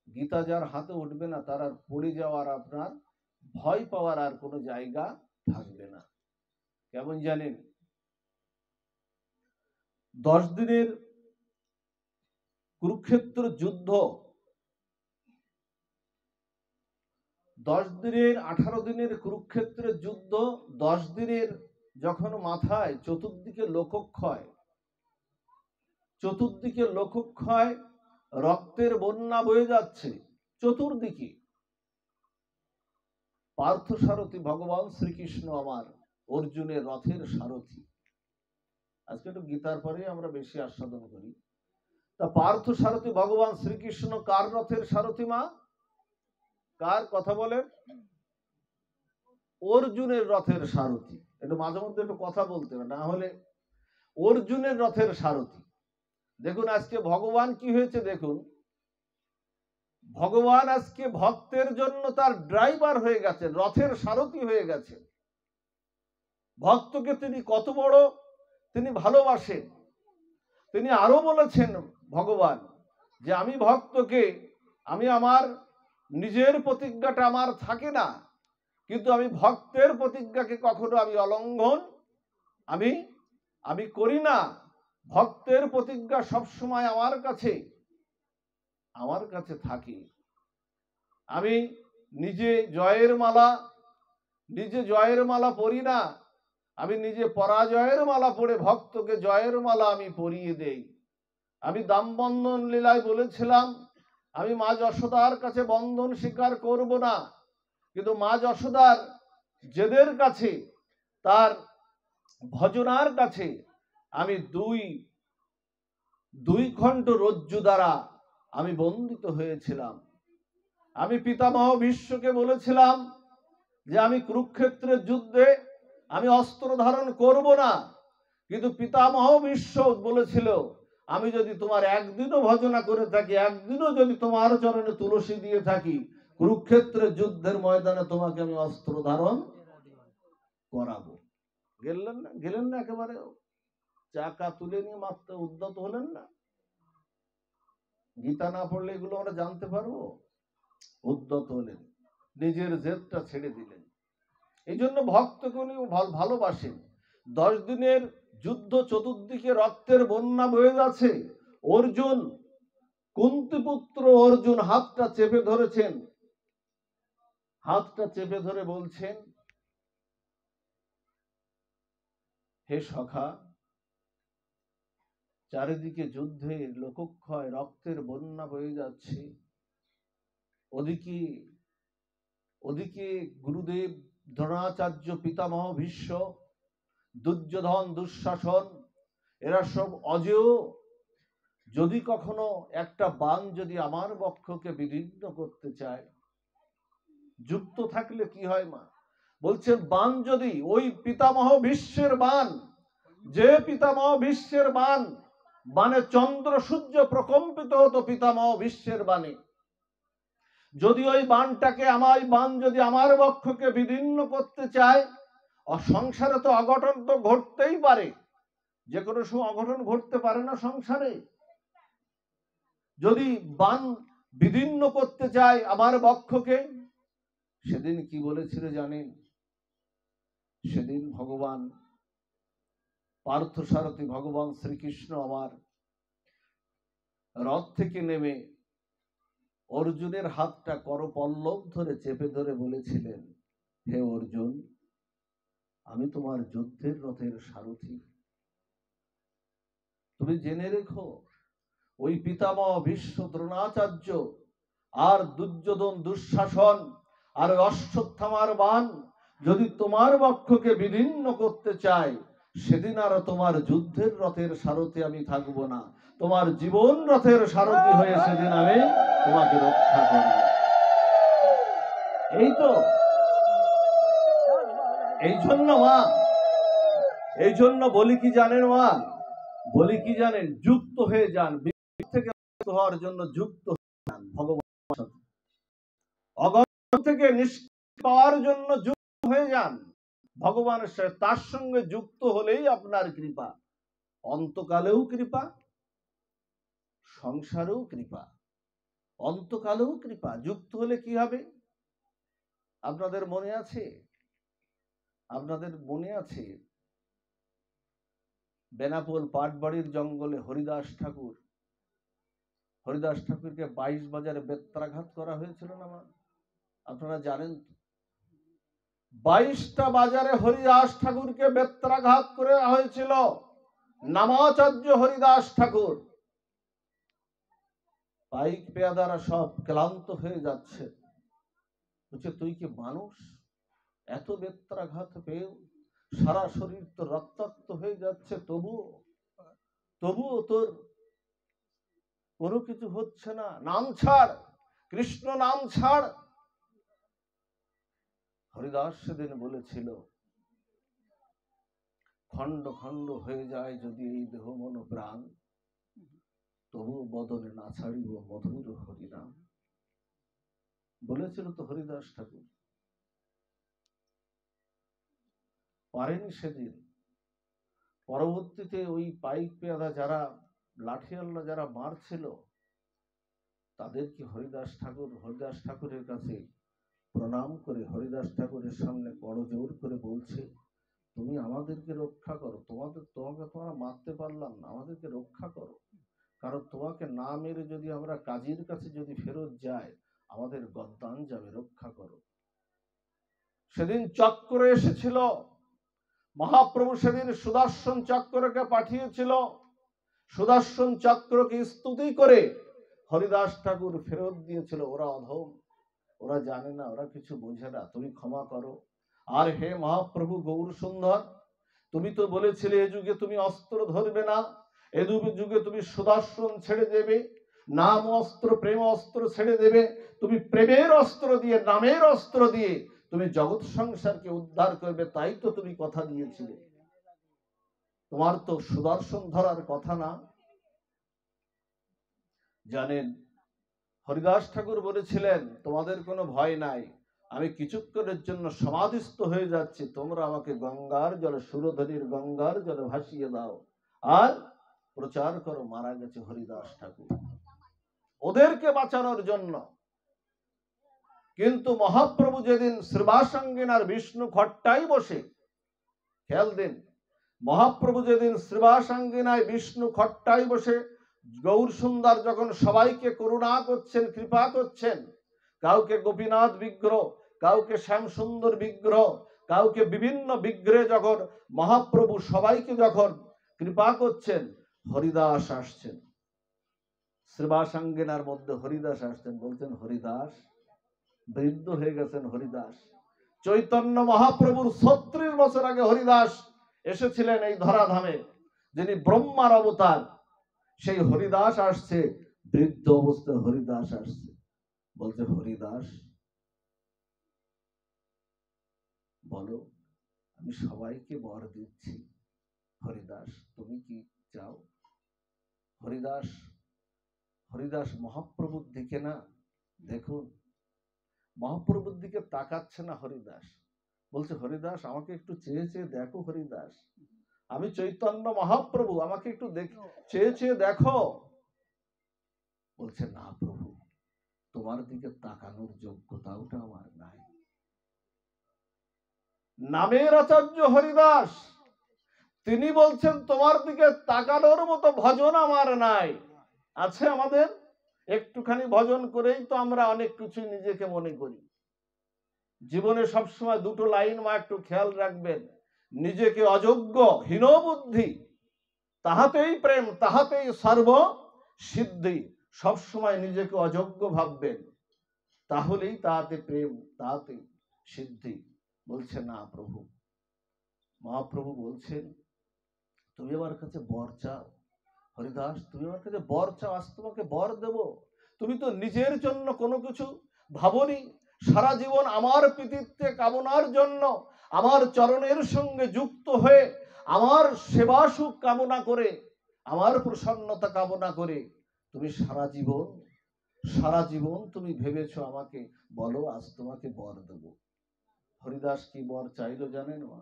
গীতা যার হাতে উঠবে না, তার আর পড়ে যাওয়ার, আপনার ভয় পাওয়ার আর কোনো জায়গা থাকবে না। কেমন জানেন, 10 দিনের কুরুক্ষেত্র যুদ্ধ, 10 দিনের 18 দিনের কুরুক্ষেত্রের যুদ্ধ, 10 দিনের যখন মাথায় চতুর্দিকে লোকক্ষয়, রক্তের বন্যা বয়ে যাচ্ছে চতুর্দিকে। পার্থসারথী ভগবান শ্রীকৃষ্ণ আমার অর্জুনের রথের সারথী। আজকে একটু গীতার পরে আমরা বেশি আস্বাদন করি। তা পার্থসারথী ভগবান শ্রীকৃষ্ণ কার রথের সারথী মা? কার কথা বলেন? অর্জুনের রথের সারথী। একটু মাঝে মধ্যে একটু কথা বলতে হবে, না হলে অর্জুনের রথের সারথী। দেখুন আজকে ভগবান কি হয়েছে, দেখুন ভগবান আজকে ভক্তের জন্য তার ড্রাইভার হয়ে গেছে, রথের সারথী হয়ে গেছে। ভক্তকে তিনি কত বড় তিনি ভালোবাসেন। তিনি আরো বলেছেন ভগবান যে আমি ভক্তকে, আমি আমার নিজের প্রতিজ্ঞাটা আমার থাকে না, কিন্তু আমি ভক্তের প্রতিজ্ঞাকে কখনো আমি অলঙ্ঘন আমি করি না। ভক্তের প্রতিজ্ঞা সবসময় আমার কাছে থাকে। আমি নিজে জয়ের মালা পরি না, আমি নিজে পরাজয়ের মালা পরে ভক্তকে জয়ের মালা আমি পরিয়ে দেই। আমি দামবন্ধন লীলায় বলেছিলাম, আমি মা যশোদার কাছে বন্ধন স্বীকার করব না, কিন্তু মা যশোদার জেদের কাছে, তার ভজনার কাছে আমি দুই খণ্ড রজ্জু দ্বারা আমি বন্দিত হয়েছিলাম। আমি পিতামহ ভীষ্মকে বলেছিলাম যে আমি কুরুক্ষেত্রের যুদ্ধে আমি অস্ত্র ধারণ করব না, কিন্তু পিতামহ ভীষ্ম বলেছিল আমি যদি তোমার একদিনও ভজনা করে থাকি, একদিনও যদি তোমার চরণে তুলসী দিয়ে থাকি, কুরুক্ষেত্রের যুদ্ধের ময়দানে তোমাকে আমি অস্ত্র ধারণ করাবো। গেলেন না একেবারে চাকা তুলে নিয়ে মারতে উদ্যত হলেন না? গীতা না পড়লে এগুলো আমরা জানতে পারবো? উদ্যত হলেন, নিজের জেদটা ছেড়ে দিলেন। এই জন্য ভক্তকে উনি ভালোবাসেন। 10 দিনের যুদ্ধ, চতুর্দিকে রক্তের বন্যা বয়ে যাচ্ছে। অর্জুন, কুন্তিপুত্র অর্জুন হাতটা চেপে ধরেছেন, হাতটা চেপে ধরে বলছেন হে সখা, চারিদিকে যুদ্ধে লোকক্ষয়, রক্তের বন্যা বয়ে যাচ্ছে, ওদিকে ওদিকে গুরুদেব দ্রোণাচার্য, পিতামহ ভীষ্ম, দুর্যোধন, দুঃশাসন, এরা সব অজেয়। যদি কখনো একটা বাণ যদি আমার বক্ষকে বিদীর্ণ করতে চায়, যুক্ত থাকলে কি হয় মা? বলছেন বাণ যদি ওই পিতামহ ভীষ্মের বাণ, যে পিতামহ ভীষ্মের বাণ, বাণে চন্দ্র সূর্য প্রকম্পিত হতো পিতামহ ভীষ্মের বাণে, যদি ওই বাণটাকে বাণ যদি আমার বক্ষকে বিদীর্ণ করতে চায়, সংসারে তো অঘটন তো ঘটতেই পারে, যে কোনো সময় অঘটন ঘটতে পারে না সংসারে। যদি বাণ বিদীর্ণ করতে চায় আমার বক্ষকে, সেদিন কি বলেছিল জানেন? সেদিন ভগবান পার্থসারথী, ভগবান শ্রীকৃষ্ণ আমার রথ থেকে নেমে অর্জুনের হাতটা করপল্লব ধরে চেপে ধরে বলেছিলেন, হে অর্জুন, আমি তোমার যুদ্ধের রথের সারথি। তুমি জেনে রেখো, ওই পিতামহ ভীষ্ম, দ্রোণাচার্য আর দুর্যোধন, দুঃশাসন আর অশ্বত্থামার বাণ যদি তোমার বক্ষকে বিদীর্ণ করতে চায়, সেদিন আর তোমার যুদ্ধের রথের সারথি আমি থাকবো না, তোমার জীবন রথের সারথি হয়ে সেদিন আমি তোমাকে রক্ষা করব। এই তো, এই জন্য মা, এই জন্য বলি কি জানেন মা, বলি কি জানেন, যুক্ত হয়ে যান, বিপদ থেকে হওয়ার জন্য যুক্ত হয়ে যান ভগবানের সাথে, অগণ থেকে নিষ্কৃতি পাওয়ার জন্য যুক্ত হয়ে যান ভগবানের সাথে। তার সঙ্গে যুক্ত হলেই আপনার কৃপা, অন্তকালেও কৃপা, সংসারেও কৃপা, অন্তকালেও কৃপা। যুক্ত হলে কি হবে? আপনাদের মনে আছে, আপনাদের মনে আছে বেনাপোল পাটবাড়ির জঙ্গলে হরিদাস ঠাকুরকে 22 বাজারে বেত্রাঘাত করা হয়েছিল না মা? আপনারা জানেন তো, 22টা বাজারে হরিদাস ঠাকুরকে বেত্রাঘাত করে হয়েছিল। নামাচার্য হরিদাস ঠাকুর, পাইক পেয়াদারা সব ক্লান্ত হয়ে যাচ্ছে, বলছে তুই কি মানুষ? এত বেত্রাঘাত পেয়েও সারা শরীর তো রক্তাক্ত হয়ে যাচ্ছে, তবুও তোর কোনো কিছু হচ্ছে না, নাম ছাড়, কৃষ্ণ নাম ছাড়। হরিদাস সেদিন বলেছিল, খণ্ড খণ্ড হয়ে যায় যদি এই দেহ মন প্রাণ, তবু বদনে না ছাড়িব মধুর হরিনাম। বলেছিল তো হরিদাস ঠাকুর, পারেনি সেদিন। পরবর্তীতে ওই পাইক পেয়াদা যারা, লাঠিয়াল্লা যারা মারছিল, তাদেরকে হরিদাস ঠাকুরের কাছে প্রণাম করে হরিদাস ঠাকুরের সামনে করজোড় করে বলছে, তুমি আমাদেরকে রক্ষা করো, তোমাকে তোমরা মারতে পারলাম না, আমাদেরকে রক্ষা করো, কারণ তোমাকে না মেরে যদি আমরা কাজীর কাছে যদি ফেরত যাই, আমাদের গদ্দান যাবে, রক্ষা করো। সেদিন চক্র এসেছিল, মহাপ্রভু সেদিন সুদর্শন চক্রকে পাঠিয়েছিল, সুদর্শন চক্রকে স্তুতি করে হরিদাস ঠাকুর ফেরত দিয়েছিল। ওরা অধম, ওরা জানে না, ওরা কিছু বোঝে না, তুমি ক্ষমা করো। আর হে মহাপ্রভু গৌর সুন্দর, তুমি তো বলেছিলে এ যুগে তুমি অস্ত্র ধরবে না, এ যুগে তুমি সুদর্শন ছেড়ে দেবে, নাম অস্ত্র, প্রেম অস্ত্র ছেড়ে দেবে, তুমি প্রেমের অস্ত্র দিয়ে, নামের অস্ত্র দিয়ে তুমি জগৎ সংসারকে উদ্ধার করবে, তাই তো তুমি কথা দিয়েছিলে। তোমার তো সুদর্শন ধরার কথা না। জানেন, হরিদাস ঠাকুর বলেছিলেন, তোমাদের কোনো ভয় নাই, আমি কিছুক্ষণের জন্য সমাধিস্থ হয়ে যাচ্ছি, তোমরা আমাকে গঙ্গার জলে, সুরধনীর গঙ্গার জলে ভাসিয়ে দাও আর প্রচার করো মারা গেছে হরিদাস ঠাকুর, ওদেরকে বাঁচানোর জন্য। কিন্তু মহাপ্রভু যেদিন শ্রীবাসাঙ্গিনার বিষ্ণু খট্টাই বসে, খেয়াল দিন, মহাপ্রভু যেদিন শ্রীবাসাঙ্গিনায় বিষ্ণু খট্টাই বসে গৌর সুন্দর যখন সবাইকে করুণা করছেন, কৃপা করছেন, কাউকে গোপীনাথ বিগ্রহ, কাউকে শ্যাম সুন্দর বিগ্রহ, কাউকে বিভিন্ন বিগ্রহে যখন মহাপ্রভু সবাইকে যখন কৃপা করছেন, হরিদাস আসছেন, শ্রীবাসাঙ্গিনার মধ্যে হরিদাস আসছেন। বলছেন হরিদাস, বৃদ্ধ হয়ে গেছেন হরিদাস। চৈতন্য মহাপ্রভুর 36 বছর আগে হরিদাস এসেছিলেন এই ধরাধামে, যিনি ব্রহ্মার অবতার। সেই হরিদাস আসছে, বৃদ্ধ অবস্থায় হরিদাস আসছে। বলছে হরিদাস, বলো, আমি সবাইকে বর দিচ্ছি, হরিদাস তুমি কি চাও? হরিদাস হরিদাস মহাপ্রভুর দিকে না, দেখুন মহাপ্রভুর দিকে তাকাচ্ছে না হরিদাস। বলছে হরিদাস, আমাকে একটু চেয়ে চেয়ে দেখো হরিদাস, আমি চৈতন্য মহাপ্রভু, আমাকে একটু চেয়ে চেয়ে দেখো। বলছে না প্রভু, তোমার দিকে তাকানোর যোগ্যতাওটা আমার নাই। নামের আচার্য হরিদাস, তিনি বলছেন তোমার দিকে তাকানোর মতো ভজন আমার নাই। আছে আমাদের, একটুখানি ভজন করেই তো আমরা অনেক কিছু নিজেকে মনে করি। জীবনে সবসময় দুটো লাইন মা একটু খেয়াল রাখবেন, নিজেকে অযোগ্য হীনবুদ্ধি, তাহাতেই প্রেম তাহাতেই সর্ব সিদ্ধি। সবসময় নিজেকে অযোগ্য ভাববেন, তাহলেই তাহাতে প্রেম তাহাতে সিদ্ধি। বলছে না প্রভু, মহাপ্রভু বলছেন তুমি আমার কাছে বর চাও। হরিদাস, তুমি আমার কাছে বর চাও, আজ তোমাকে বর দেব। তুমি তো নিজের জন্য কোনো কিছু ভাবনি, সারা জীবন আমার কৃতিত্বে কামনার জন্য আমার চরণের সঙ্গে যুক্ত হয়ে আমার সেবা সুখ কামনা করে, আমার প্রসন্নতা কামনা করে তুমি সারা জীবন তুমি ভেবেছো আমাকে, বলো আজ তোমাকে বর দেব। হরিদাস কি বর চাইলো জানেন মা?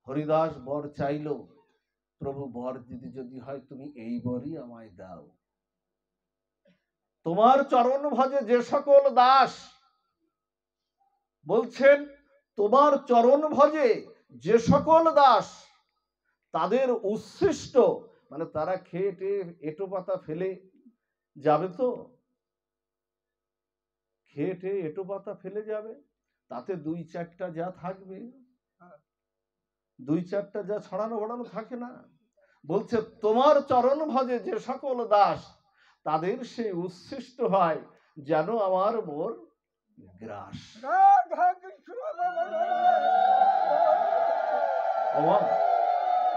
হরিদাস বর চাইলো, প্রভু বর দিদি যদি হয় তুমি এই বরই আমায় দাও। তোমার চরণ ভজে যে সকল দাস, বলছেন তোমার চরণ ভজে যে সকল দাস, তাদের উচ্ছিষ্ট, মানে তারা খেয়ে টেয়ে এঁটো পাতা ফেলে যাবে, তো খেয়ে টেয়ে এঁটো পাতা ফেলে যাবে, তাতে দুই চারটা যা থাকবে, দুই চারটা যা ছড়ানো বড়ানো থাকে না। বলছে তোমার চরণ ভজে যে সকল দাস, তাদের সেই উচ্ছিষ্ট হয় যেন আমার মোর গ্রাস।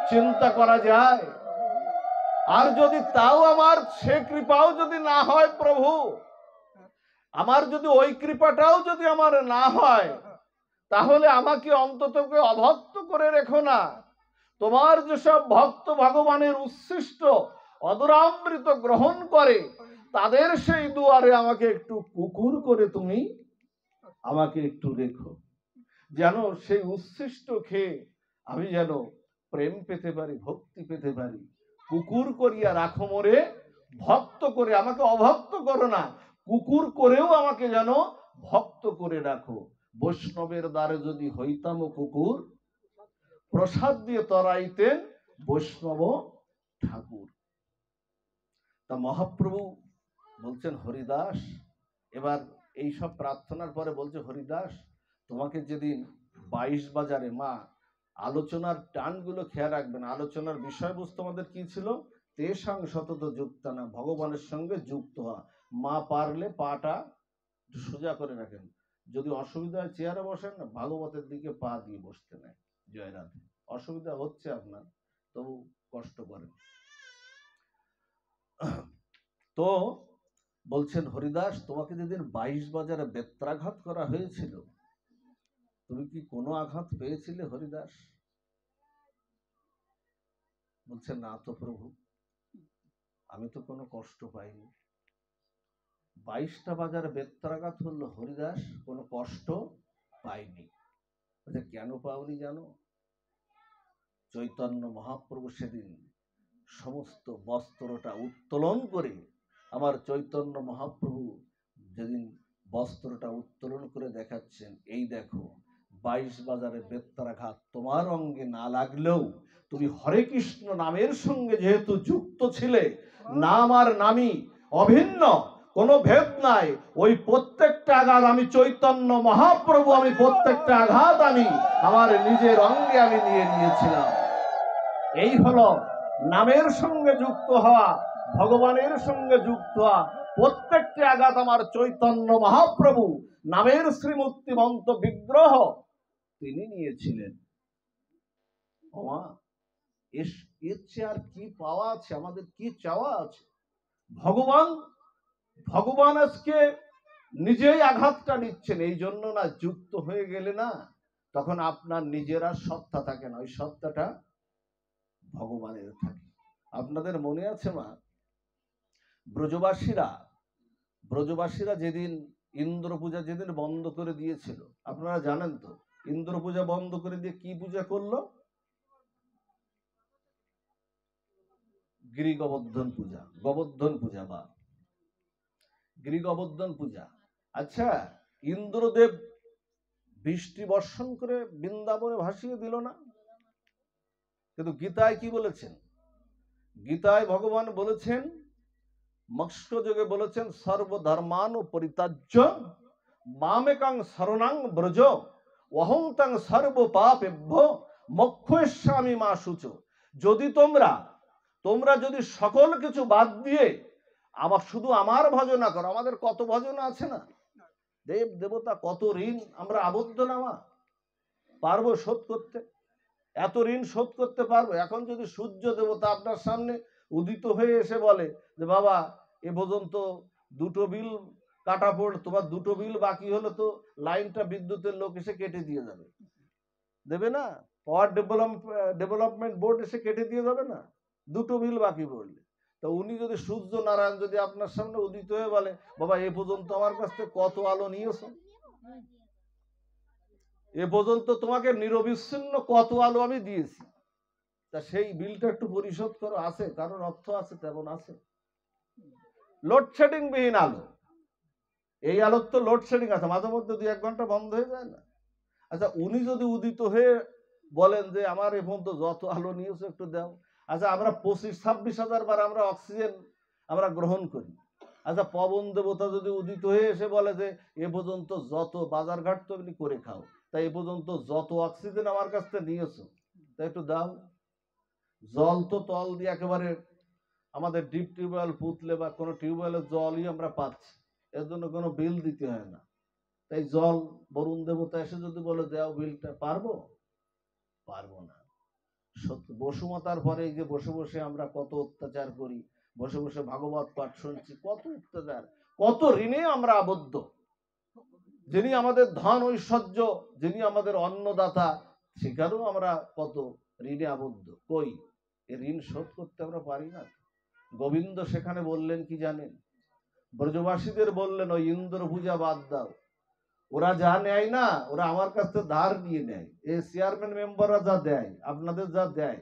চিন্তা করা যায়? আর যদি তাও আমার সে কৃপাও যদি না হয় প্রভু, আমার যদি ওই কৃপাটাও যদি আমার না হয়, তাহলে আমাকে অন্তত অভক্ত করে রেখো না। তোমার যেসব ভক্ত ভগবানের উচ্ছিষ্ট অদরামৃত গ্রহণ করে, তাদের সেই দুয়ারে আমাকে একটু কুকুর করে তুমি আমাকে একটু রেখো, যেন সেই উচ্ছিষ্ট খেয়ে আমি যেন প্রেম পেতে পারি, ভক্তি পেতে পারি। কুকুর করিয়া রাখো মোরে, ভক্ত করে, আমাকে অভক্ত করো না, কুকুর করেও আমাকে যেন ভক্ত করে রাখো। বৈষ্ণবের দ্বারে যদি হইতাম কুকুর, প্রসাদ দিয়ে তরাইতেন বৈষ্ণব ঠাকুর। তা মহাপ্রভু বলছেন হরিদাস, এবার এই সব প্রার্থনার পরে বলছে হরিদাস, তোমাকে যেদিন 22 বাজারে, মা আলোচনার টানগুলো খেয়াল রাখবেন, আলোচনার বিষয়বস্তু আমাদের কি ছিল? তেষাং সতত যুক্তানা, ভগবানের সঙ্গে যুক্ত হওয়া। মা পারলে পাটা সোজা করে রাখেন, যদি অসুবিধা হয় চেয়ারে বসেন না, ভাগবতের দিকে পা দিয়ে বসতে নেয়। জয় রাধে। অসুবিধা হচ্ছে আপনার, তবু কষ্ট করেন। তো বলছেন হরিদাস, তোমাকে যেদিন 22 বাজারে বেত্রাঘাত করা হয়েছিল, তুমি কি কোনো আঘাত পেয়েছিলে হরিদাস? বলছে না তো প্রভু, আমি তো কোনো কষ্ট পাইনি। 22টা বাজারে বেত্রাঘাত হলো হরিদাস, কোনো কষ্ট পাইনি। কেন পাওনি জানো? চৈতন্য মহাপ্রভু সেদিন সমস্ত বস্ত্রটা উত্তোলন করে, আমার চৈতন্য মহাপ্রভু যেদিন বস্ত্রটা উত্তোলন করে দেখাচ্ছেন, এই দেখো 22 বাজারে বেত্রাঘাত তোমার অঙ্গে না লাগলেও তুমি হরে কৃষ্ণ নামের সঙ্গে যেহেতু যুক্ত ছিলে, নাম আর নামই অভিন্ন, কোনো ভেদ নাই। ওই প্রত্যেকটা আঘাত আমি চৈতন্য মহাপ্রভু, আমি প্রত্যেকটা আঘাত আমি আমার নিজের অঙ্গে আমি নিয়ে নিয়েছিলাম। এই হলো নামের সঙ্গে যুক্ত হওয়া, ভগবানের সঙ্গে যুক্ত হওয়া। প্রত্যেকটি আঘাত আমার চৈতন্য মহাপ্রভু নামের শ্রীমূর্তিমন্ত বিগ্রহ তিনি নিয়েছিলেন। ওমা, এর চেয়ে আর কি পাওয়া আছে, আমাদের কি চাওয়া আছে? ভগবান আজকে নিজেই আঘাতটা নিচ্ছেন। এই জন্য না, যুক্ত হয়ে গেলে না তখন আপনার নিজের আর সত্তা থাকে না, ওই সত্তাটা ভগবানের থাকে। আপনাদের মনে আছে মা, ব্রজবাসীরা যেদিন ইন্দ্র পূজা যেদিন বন্ধ করে দিয়েছিল, আপনারা জানেন তো, ইন্দ্র পূজা বন্ধ করে দিয়ে কি পূজা করলো? গিরি গোবর্ধন পূজা বা গিরি গোবর্ধন পূজা। আচ্ছা, ইন্দ্রদেব বৃষ্টি বর্ষণ করে বৃন্দাবনে ভাসিয়ে দিল না? কিন্তু গীতায় কি বলেছেন? গীতায় ভগবান বলেছেন, মৎস্যযোগে বলেছেন, সর্বধর্মান পরিত্যাজ্য মামেকাং শরণাং ব্রজ অহং তাং সর্ব পাপেভ্যো মোক্ষয়িষ্যামি মা শুচো। যদি তোমরা যদি সকল কিছু বাদ দিয়ে শুধু আমার ভজনা করো। আমাদের কত ভজনা আছে না, দেব দেবতা কত ঋণ আমরা আবদ্ধ না মা, পারবো শোধ করতে? এত ঋণ শোধ করতে পারবো? এখন যদি সূর্য দেবতা আপনার সামনে উদিত হয়ে এসে বলে যে বাবা এ পর্যন্ত দুটো বিল কাটা পড়ল, তোমার দুটো বিল বাকি হলো, তো লাইনটা বিদ্যুতের লোক এসে কেটে দিয়ে যাবে, দেবে না? পাওয়ার ডেভেলপমেন্ট বোর্ড এসে কেটে দিয়ে যাবে না দুটো বিল বাকি পড়লে? তো উনি যদি সূর্য নারায়ণ যদি আপনার সামনে উদিত হয়ে বলে বাবা এ পর্যন্ত আমার কাছ থেকে কত আলো নিয়েছো, এ পর্যন্ত তোমাকে নিরবিচ্ছিন্ন কত আলো আমি দিয়েছি, তা সেই বিলটা একটু পরিশোধ করো। আছে কারণ অর্থ আছে? তেমন আছে? লোডশেডিং বিহীন আলো, এই আলোর তো লোডশেডিং আছে, মাঝে মধ্যে 2-1 ঘন্টা বন্ধ হয়ে যায় না? আচ্ছা, উনি যদি উদিত হয়ে বলেন যে আমার এ পর্যন্ত যত আলো নিয়েছে একটু দাও। আচ্ছা, আমরা 25-26 হাজার বার আমরা অক্সিজেন আমরা গ্রহণ করি। আচ্ছা, পবন দেবতা যদি উদিত হয়ে এসে বলে যে এ পর্যন্ত যত বাজারঘাট তুমি করে খাও, তাই এ পর্যন্ত যত অক্সিজেন আমার কাছ থেকে নিয়েছো তা একটু দাও। জল তো তল দিয়ে একেবারে আমাদের ডিপ টিউবওয়েল পুতলে বা কোনো টিউবওয়েলের জলই আমরা পাচ্ছি, এর জন্য কোনো বিল দিতে হয় না। তাই জল বরুণ দেবতা এসে যদি বলে দাও বিলটা, পারবো না। সত্য বসুমতার পরে এই যে বসে বসে আমরা কত অত্যাচার করি, বসে বসে ভাগবত পাঠ শুনছি, কত অত্যাচার, কত ঋণে আমরা আবদ্ধ। যিনি আমাদের ধন ঐশ্বর্য, যিনি আমাদের অন্নদাতা, সেখানেও আমরা কত ঋণে আবদ্ধ। কই এই ঋণ শোধ করতে আমরা পারি না? গোবিন্দ সেখানে বললেন কি জানেন? ব্রজবাসীদের বললেন ওই ইন্দ্র পূজা বাদ দাও, ওরা যা নেয় না ওরা আমার কাছ থেকে ধার নিয়ে নেয়। এই চেয়ারম্যান মেম্বাররা যা দেয়, আপনাদের যা দেয়,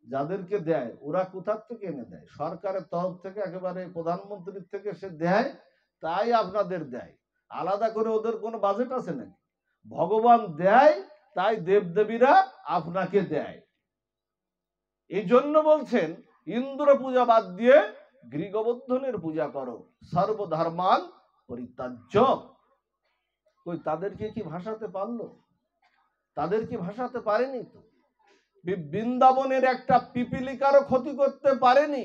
যাদেরকে দেয় ওরা কোথার থেকে এনে দেয়? সরকারের তরফ থেকে, একেবারে প্রধানমন্ত্রীর থেকে সে দেয়, তাই আপনাদের দেয়। আলাদা করে ওদের কোনো বাজেট আছে নাকি? ভগবান দেয়, তাই দেবদেবীরা আপনাকে দেয়। এই জন্য বলছেন ইন্দ্র পূজা বাদ দিয়ে গিরি গোবর্ধনের পূজা করো, সর্বধর্মান পরিত্যাজ্য। কই তাদেরকে কি ভাসাতে পারলো? তাদের কি ভাসাতে পারেনি? তো বৃন্দাবনের একটা পিপিলিকারও ক্ষতি করতে পারেনি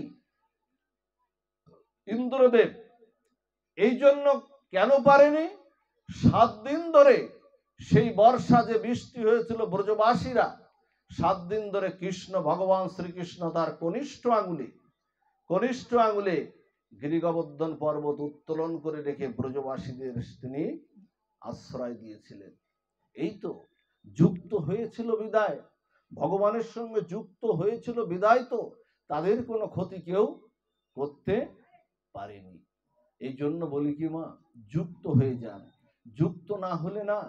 ইন্দ্রদেব। এই জন্য কেন পারেনি? 7 দিন ধরে সেই বর্ষা যে বৃষ্টি হয়েছিল, ব্রজবাসীরা 7 দিন ধরে কৃষ্ণ ভগবান শ্রীকৃষ্ণ তার কনিষ্ঠ আঙুলে গিরি গোবর্ধন পর্বত উত্তোলন করে রেখে ব্রজবাসীদের তিনি আশ্রয় দিয়েছিলেন। এই তো যুক্ত হয়েছিল বিদায়, ভগবানের সঙ্গে যুক্ত হয়েছিল বিদায়, তো তাদের কোনো ক্ষতি কেউ করতে পারেনি। এই জন্য বলি কি মা, যুক্ত হয়ে যান। যুক্ত না হলে না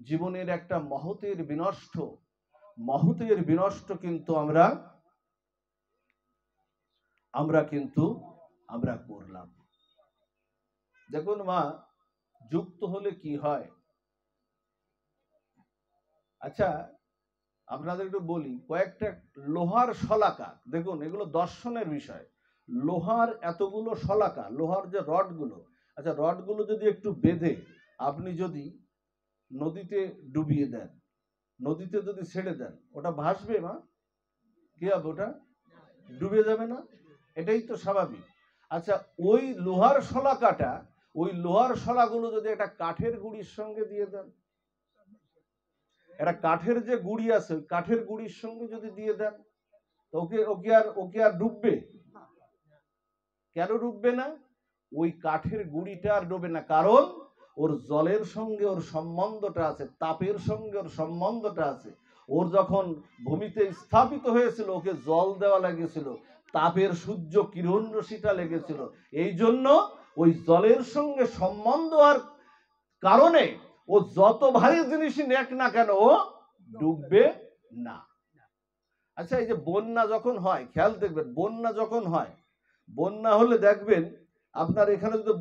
জীবনের একটা মহতের বিনষ্ট কিন্তু আমরা করলাম। দেখুন মা, যুক্ত হলে কি হয়? আচ্ছা, আপনাদের একটু বলি, কয়েকটা লোহার শলাকা, দেখুন এগুলো দর্শনের বিষয়। লোহার এতগুলো শলাকা, লোহার যে রডগুলো, আচ্ছা রডগুলো যদি একটু বেঁধে আপনি যদি নদীতে ডুবিয়ে দেন, নদীতে যদি ছেড়ে দেন, ওটা ভাসবে মা? কি হবে? ওটা ডুবে যাবে না? এটাই তো স্বাভাবিক। আচ্ছা ওই লোহার শলাকাটা, ওই লোহার শলাগুলো যদি একটা কাঠের গুঁড়ির সঙ্গে দিয়ে দেন, একটা কাঠের যে গুঁড়ি আছে ওই কাঠের গুঁড়ির সঙ্গে যদি দিয়ে দেন, তো ওকে আর ডুববে? কেন ডুববে না? ওই কাঠের গুঁড়িটা আর ডুবে না, কারণ ওর জলের সঙ্গে ওর সম্বন্ধটা আছে, তাপের সঙ্গে ওর সম্বন্ধটা আছে। ওর যখন ভূমিতে স্থাপিত হয়েছিল ওকে জল দেওয়া লেগেছিল, তাপের সূর্য কিরণ রশ্মিটা লেগেছিল, এই জন্য ওই জলের সঙ্গে সম্বন্ধ আর কারণে ও যত ভারী জিনিসই নেক না কেন ও ডুববে না। আচ্ছা এই যে বন্যা যখন হয়, খেয়াল দেখবেন, বন্যা যখন হয়, বন্যা হলে দেখবেন আপনার এখানে যদি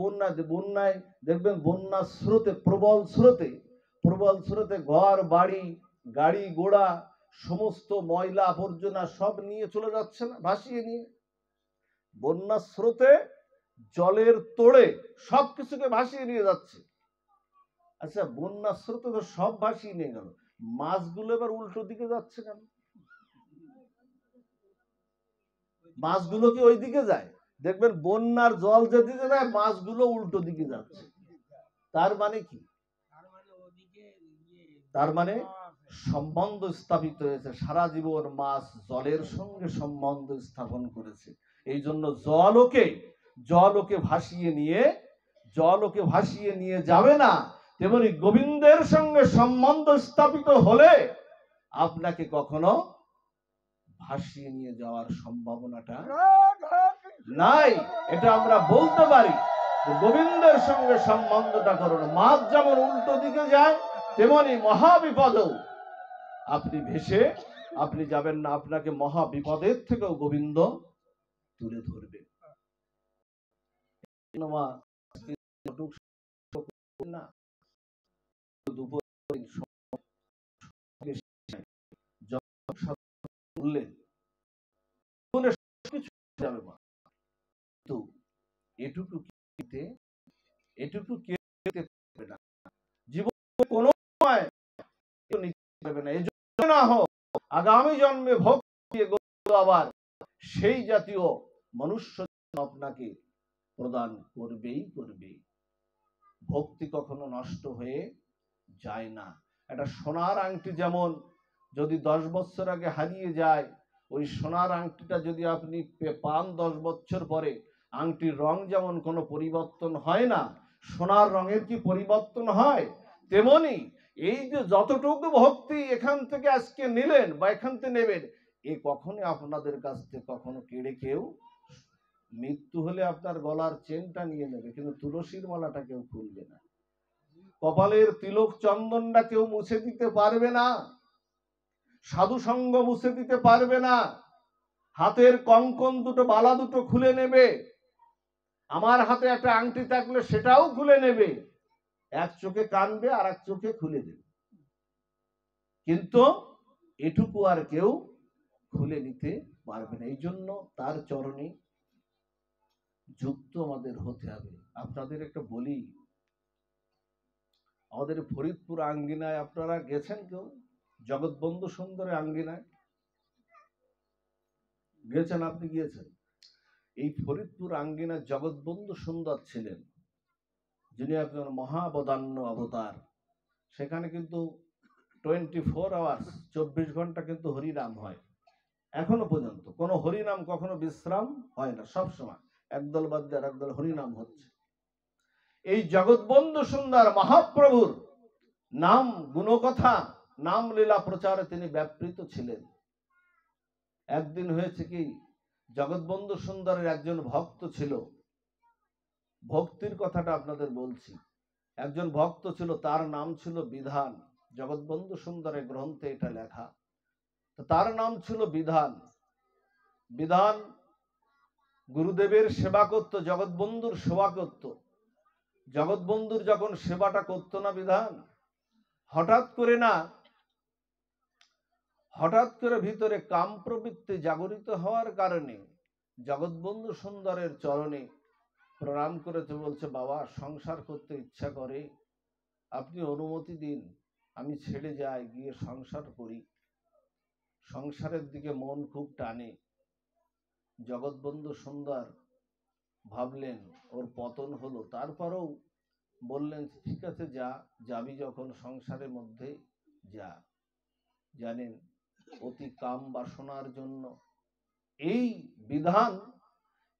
বন্যায় দেখবেন বন্যার স্রোতে, প্রবল স্রোতে ঘর বাড়ি গাড়ি ঘোড়া সমস্ত ময়লা আবর্জনা সব নিয়ে চলে যাচ্ছে না, ভাসিয়ে নিয়ে। বন্যার স্রোতে জলের তোড়ে সবকিছুকে ভাসিয়ে নিয়ে যাচ্ছে। আচ্ছা বন্যার স্রোতে তো সব ভাসিয়ে নিয়ে গেল, মাছগুলো এবার উল্টো দিকে যাচ্ছে কেন? মাছগুলো কি ওই দিকে যায়? দেখবেন বন্যার জল যেদিকে যায় মাছগুলো উল্টো দিকে যাচ্ছে। তার মানে কি? তার মানে সম্বন্ধ স্থাপিত হয়েছে, সারা জীবন মাছ জলের সঙ্গে সম্বন্ধ স্থাপন করেছে। এই জন্য জল ওকে ভাসিয়ে নিয়ে যাবে না। তেমনি গোবিন্দের সঙ্গে সম্বন্ধ স্থাপিত হলে আপনাকে কখনো ভাসিয়ে নিয়ে যাওয়ার সম্ভাবনাটা নাই। এটা আমরা বলতে পারি, গোবিন্দের সঙ্গে সম্বন্ধটা করুন। মাছ যেমন উল্টো দিকে যায়, তেমনি মহাবিপদেও আপনি ভেসে আপনি যাবেন না, আপনাকে মহাবিপদের থেকেও গোবিন্দ তুলে ধরবে না। এটুকু জীবনে কোনো সময় নিতে না, এই জন্য না হোক আগামী জন্মে ভক্তি আবার সেই জাতীয় মনুষ্য আপনাকে প্রদান করবেই করবে। ভক্তি কখনো নষ্ট হয়ে যায় না। একটা সোনার আংটি যেমন যদি 10 বছর আগে হারিয়ে যায়, ওই সোনার আংটিটা যদি আপনি পান 10 বছর পরে, আংটির রং যেমন কোনো পরিবর্তন হয় না, সোনার রঙের কি পরিবর্তন হয়? তেমনি এই যে যতটুকু ভক্তি এখান থেকে আজকে নিলেন বা এখান থেকে নেবেন, এ কখনো আপনাদের কাছ থেকে কখনো কেড়ে কেউ, মৃত্যু হলে আপনার গলার চেনটা নিয়ে নেবে কিন্তু তুলসীর মালাটা কেউ খুলবে না, কপালের তিলক চন্দনটা কেউ মুছে দিতে পারবে না, সাধু সঙ্গ মুছে দিতে পারবে না, হাতের কঙ্কন দুটো বালা দুটো খুলে নেবে, আমার হাতে একটা আংটি থাকলে সেটাও খুলে নেবে, এক চোখে কানবে আর এক চোখে খুলে দেবে, কিন্তু এটুকু আর কেউ খুলে নিতে পারবে না। এই জন্য তার চরণে যুক্ত আমাদের হতে হবে। আপনাদের একটা বলি, আমাদের ফরিদপুর আঙ্গিনায় আপনারা গেছেন কেউ? জগৎবন্ধু সুন্দরের আঙ্গিনায় গেছেন? আপনি গিয়েছেন? এই ফরিদপুর আঙ্গিনায় জগৎবন্ধু সুন্দর ছিলেন, যিনি একজন মহাবদান্য অবতার। সেখানে কিন্তু 24 আওয়ার্স 24 ঘন্টা কিন্তু হরিনাম হয়। এখনো পর্যন্ত কোনো হরিনাম কখনো বিশ্রাম হয় না, সব সময় একদল বাদ দিয়ে একদল হরিনাম হচ্ছে। এই জগৎবন্ধু সুন্দর মহাপ্রভুর নাম গুণকথা নাম লীলা প্রচারে তিনি ব্যাপৃত ছিলেন। একদিন হয়েছে কি, জগৎবন্ধু সুন্দরের একজন ভক্ত ছিল, ভক্তির কথাটা আপনাদের বলছি। একজন ভক্ত ছিল, তার নাম ছিল বিধান। জগৎবন্ধু সুন্দরের গ্রন্থে এটা লেখা। তার নাম ছিল বিধান। বিধান গুরুদেবের সেবা করত, জগৎবন্ধুর সেবা করত। জগৎবন্ধুর যখন সেবাটা করত না বিধান, হঠাৎ করে ভিতরে কাম প্রবৃত্তি জাগরিত হওয়ার কারণে জগৎবন্ধু সুন্দরের চরণে প্রণাম করেছে, বলছে বাবা সংসার করতে ইচ্ছা করে, আপনি অনুমতি দিন, আমি ছেড়ে যাই, গিয়ে সংসার করি। সংসারের দিকে মন খুব টানে। জগৎবন্ধু সুন্দর ভাবলেন ওর পতন হলো, তারপরেও বললেন ঠিক আছে যা, যাবি যখন সংসারের মধ্যে যা। জানেন অতি কাম বাসনার জন্য এই বিধান,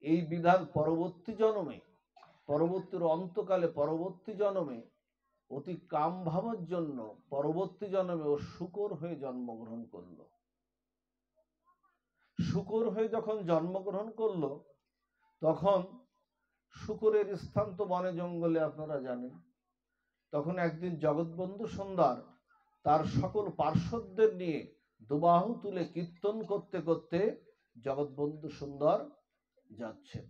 এই বিধান পরবর্তী জন্মে, পরবর্তীর অন্তকালে পরবর্তী জন্মে অতি কাম ভাবের জন্য পরবর্তী জন্মে ও শূকর হয়ে জন্মগ্রহণ করলো। শূকর হয়ে যখন জন্মগ্রহণ করলো, তখন শূকরের স্থান তো বনে জঙ্গলে আপনারা জানেন। তখন একদিন জগৎবন্ধু সুন্দর তার সকল পার্শ্বদের নিয়ে দুবাহু তুলে কীর্তন করতে করতে জগৎবন্ধু সুন্দর যাচ্ছেন।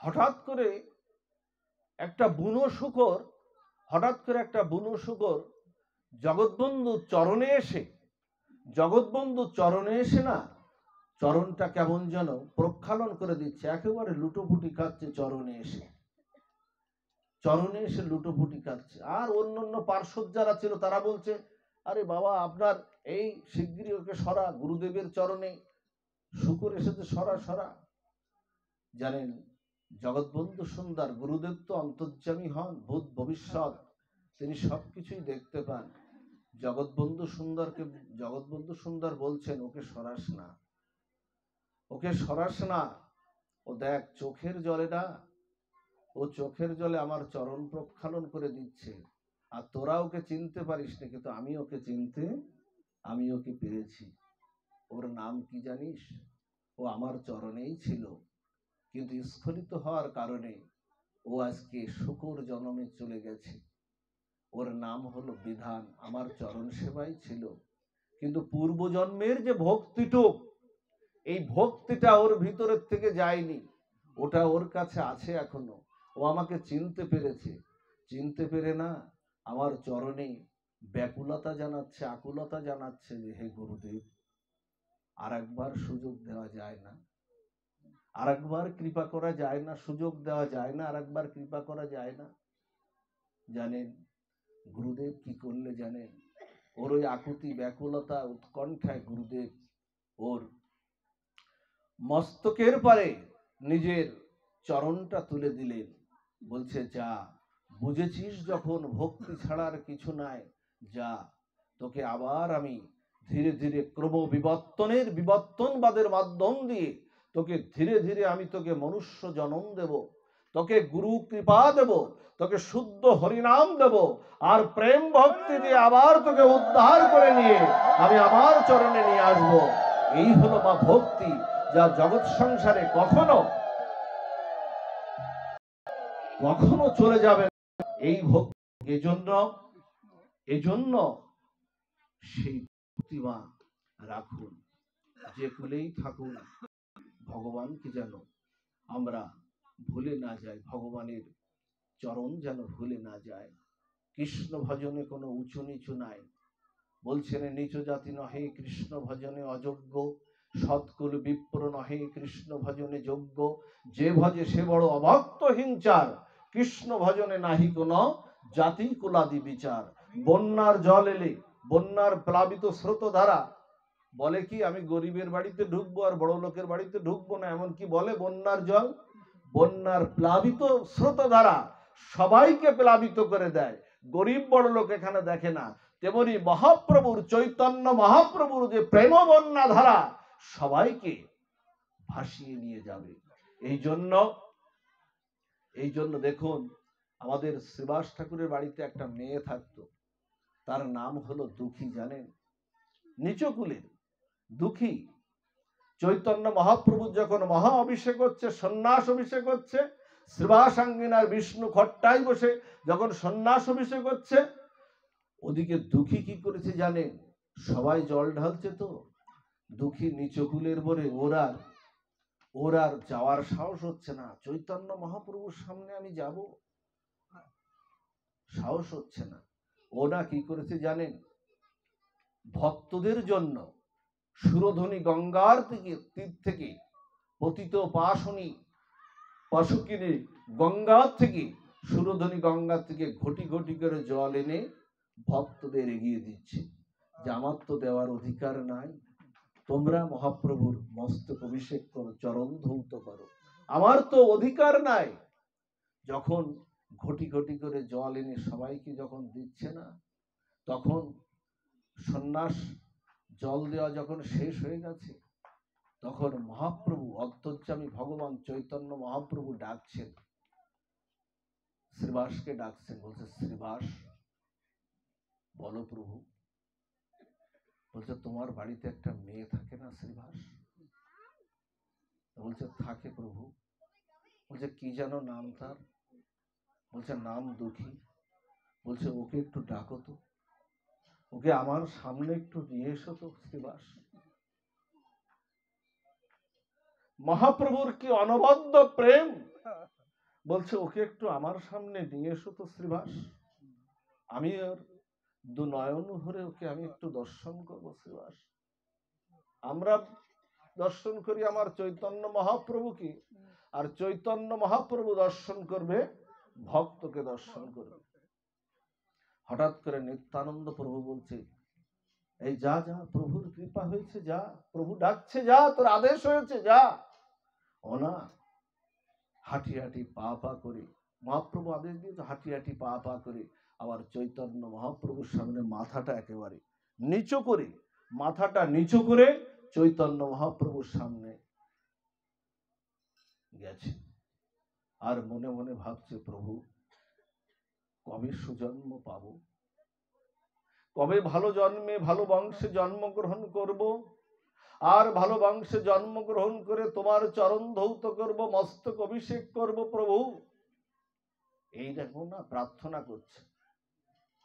হঠাৎ করে একটা বুনো শূকর, জগৎবন্ধুর চরণে এসে না, চরণটা কেমন যেন প্রক্ষালন করে দিচ্ছে, একেবারে লুটোপুটি খাচ্ছে চরণে এসে লুটোপুটি খাচ্ছে। আর অন্যান্য পার্শ্বদ যারা ছিল তারা বলছে আরে বাবা আপনার এই শিগগিরই ওকে সরা, গুরুদেবের চরণে শূকর এসেছে, সরা। জানেন জগৎবন্ধু সুন্দর, গুরুদেব তো অন্তর্যামী হন, ভূত ভবিষ্যৎ তিনি সবকিছুই দেখতে পান। জগৎবন্ধু সুন্দর বলছেন ওকে সরাস না, ও দেখ চোখের জলে আমার চরণ প্রক্ষালন করে দিচ্ছে, আর তোরা ওকে চিনতে পারিস না, কিন্তু আমি ওকে পেরেছি। ওর নাম কি জানিস? ও আমার চরণেই ছিল, কিন্তু স্খলিত হওয়ার কারণে ও আজকে শূকর জন্মে চলে গেছে। ওর নাম হলো বিধান, আমার চরণ সেবাই ছিল, কিন্তু পূর্বজন্মের যে ভক্তিটুক, এই ভক্তিটা ওর ভিতরের থেকে যায়নি, ওটা ওর কাছে আছে এখনো। ও আমাকে চিনতে পেরে না আমার চরণে ব্যাকুলতা জানাচ্ছে, আকুলতা জানাচ্ছে যে হে গুরুদেব আর একবার সুযোগ দেওয়া যায় না, আর একবার কৃপা করা যায় না, সুযোগ দেওয়া যায় না, আর একবার কৃপা করা যায় না। জানেন গুরুদেব কি করলে জানেন? ওর ওই আকুতি ব্যাকুলতা উৎকণ্ঠায় গুরুদেব ওর মস্তকের পারে নিজের চরণটা তুলে দিলেন। বলছে যা, বুঝেছিস যখন ভক্তি ছাড়ার কিছু নাই, যা, তোকে আবার আমি ধীরে ধীরে ক্রম বিবর্তনবাদের মাধ্যম দিয়ে তোকে ধীরে ধীরে আমি তোকে মনুষ্য জন্ম দেব, তোকে গুরু কৃপা দেব, তোকে শুদ্ধ হরিনাম দেব, আর প্রেম ভক্তি দিয়ে আবার তোকে উদ্ধার করে নিয়ে আমি আমার চরণে নিয়ে আসব। এই হলো মা ভক্তি, যা জগৎ সংসারে কখনো চলে যাবে এই ভক্তি। এজন্য সেই প্রতিমা রাখুন, যে কুলেই থাকুন, ভগবানকে যেন আমরা ভুলে না যাই, ভগবানের চরণ যেন ভুলে না যায়। কৃষ্ণ ভজনে কোনো উঁচু নিচু নাই, বলছেন নিচ জাতি নহে কৃষ্ণ ভজনে অযোগ্য, সৎকুল বিপ্র নহে কৃষ্ণ ভজনে যোগ্য, যে ভজে সে বড় অভক্ত হিংচার, কৃষ্ণ ভজনে নাহি কোনো জাতি কুলাদি বিচার। বন্যার জল এলে, বন্যার প্লাবিত স্রোত ধারা বলে কি আমি গরিবের বাড়িতে ঢুকবো আর বড় লোকের বাড়িতে ঢুকবো না, এমন কি বলে? বন্যার জল, বন্যার প্লাবিত স্রোত ধারা সবাইকে প্লাবিত করে দেয়, গরিব বড় লোক এখানে দেখে না। তেমনি মহাপ্রভুর, চৈতন্য মহাপ্রভুর যে প্রেম বন্যা ধারা সবাইকে ভাসিয়ে নিয়ে যাবে। এই জন্য দেখুন আমাদের শ্রীবাস ঠাকুরের বাড়িতে একটা মেয়ে থাকতো, তার নাম হলো দুঃখী। জানেন নিচকুলের দুঃখী। চৈতন্য মহাপ্রভু যখন মহা অভিষেক হচ্ছে, সন্ন্যাস অভিষেক হচ্ছে, শ্রীবাসাঙ্গিনার বিষ্ণু খট্টায় বসে যখন সন্ন্যাস অভিষেক হচ্ছে, ওদিকে দুঃখী কি করেছে জানেন? সবাই জল ঢালছে, তো দুঃখী নিচকুলের বলে ওর আর যাওয়ার সাহস হচ্ছে না, চৈতন্য মহাপ্রভুর সামনে আমি যাব, সাহস হচ্ছে না। ওরা কি করেছে জানেন? ভক্তদের জন্য সুরধনী গঙ্গার থেকে তীর থেকে পতিত পাশনি পাশুকিনী গঙ্গার থেকে সুরধনী গঙ্গার থেকে ঘটি ঘটি করে জল এনে ভক্তদের এগিয়ে দিচ্ছে যে আমার তো দেওয়ার অধিকার নাই, তোমরা মহাপ্রভুর মস্তক অভিষেক করো, চরণ ধৌত করো, আমার তো অধিকার নাই। যখন ঘটি ঘটি করে জল এনে সবাইকে যখন দিচ্ছে না, তখন সন্ন্যাস জল দেওয়া যখন শেষ হয়ে গেছে, তখন মহাপ্রভু অন্তর্যামী ভগবান চৈতন্য মহাপ্রভু ডাকছেন, শ্রীবাসকে ডাকছেন, বলছে শ্রীবাস বলো প্রভু। বলছে তোমার বাড়িতে একটা মেয়ে থাকে না শ্রীবাস? বলছে থাকে প্রভু। বলছে কি যেন নাম তার? বলছে নাম দুঃখী। বলছে ওকে একটু ডাকো তো, ওকে আমার সামনে একটু নিয়ে এসো তো শ্রীবাস। মহাপ্রভুর কি অনবদ্য প্রেম! বলছে ওকে একটু আমার সামনে নিয়ে এসো তো শ্রীবাস, আমি আর দু নয়ন ভরে ওকে আমি একটু দর্শন করবো শ্রীবাস। আমরা দর্শন করি আমার চৈতন্য মহাপ্রভুকে, আর চৈতন্য মহাপ্রভু দর্শন করবে ভক্তকে দর্শন করবে। হঠাৎ করে নিত্যানন্দ প্রভু বলছে এই যা যা, প্রভুর কৃপা হয়েছে, যা, প্রভু ডাকছে, যা, তোর আদেশ হয়েছে, যা। ও না, হাঁটি হাঁটি পা পা করে, মহাপ্রভু আদেশ দিয়েছে, হাঁটি হাঁটি পা পা করে আবার চৈতন্য মহাপ্রভুর সামনে মাথাটা একেবারে নিচু করে, মাথাটা নিচু করে চৈতন্য মহাপ্রভুর সামনে গেছে। আর মনে মনে ভাবছে প্রভু কবে সুজন্ম পাবো, কবে ভালো জন্মে ভালো বংশে জন্মগ্রহণ করব, আর ভালো বংশে জন্মগ্রহণ করে তোমার চরণ ধৌত করব, মস্তক অভিষেক করব প্রভু, এই দেখো না প্রার্থনা করছে।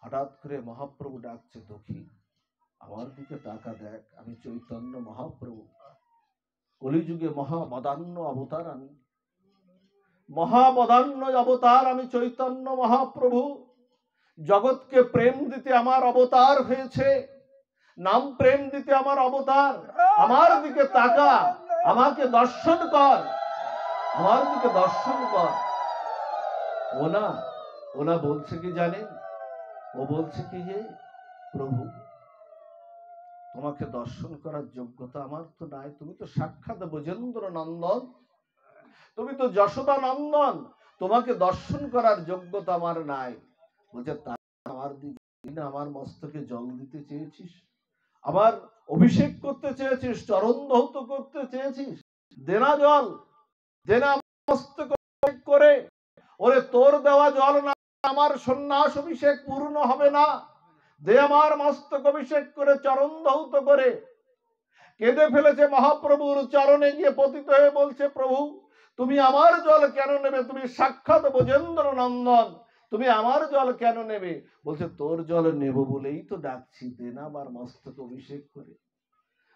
হঠাৎ করে মহাপ্রভু ডাকছে দুঃখী আমার দিকে তাকা দেখ, আমি চৈতন্য মহাপ্রভু, কলিযুগে মহাবদান্য অবতার, আমি মহাবদান্য অবতার, আমি চৈতন্য মহাপ্রভু। জগৎকে প্রেম দিতে আমার অবতার হয়েছে, নাম প্রেম দিতে আমার অবতার। আমার দিকে তাকা, আমাকে দর্শন কর, আমার দিকে দর্শন কর। ওনা বলছে কি জানেন? ও বলছে কি যে প্রভু তোমাকে দর্শন করার যোগ্যতা আমার তো নাই, তুমি তো সাক্ষাৎ ব্রজেন্দ্র নন্দন, তুমি তো যশোদা নন্দন, তোমাকে দর্শন করার যোগ্যতা আমার নাই। বলছে তা আমার দিকে আমার মস্তকে জল দিতে চেয়েছিস, আবার অভিষেক করতে চেয়েছিস, চরণ ধৌত করতে চেয়েছিস, দেনা জল, দেনা মস্তক করে। ওরে তোর দেওয়া জল না আমার সন্ন্যাস অভিষেক পূর্ণ হবে না, দে আমার মস্তক অভিষেক করে, চরণ ধৌত করে। কেঁদে ফেলেছে মহাপ্রভুর চরণে গিয়ে পতিত হয়ে বলছে প্রভু তুমি আমার জল কেন নেবে, তুমি সাক্ষাৎ ব্রজেন্দ্র নন্দন, তুমি আমার জল কেন নেবে? বলছে তোর জল নেব বলেই তো ডাকছি, দে না আমার মস্তক অভিষেক করে।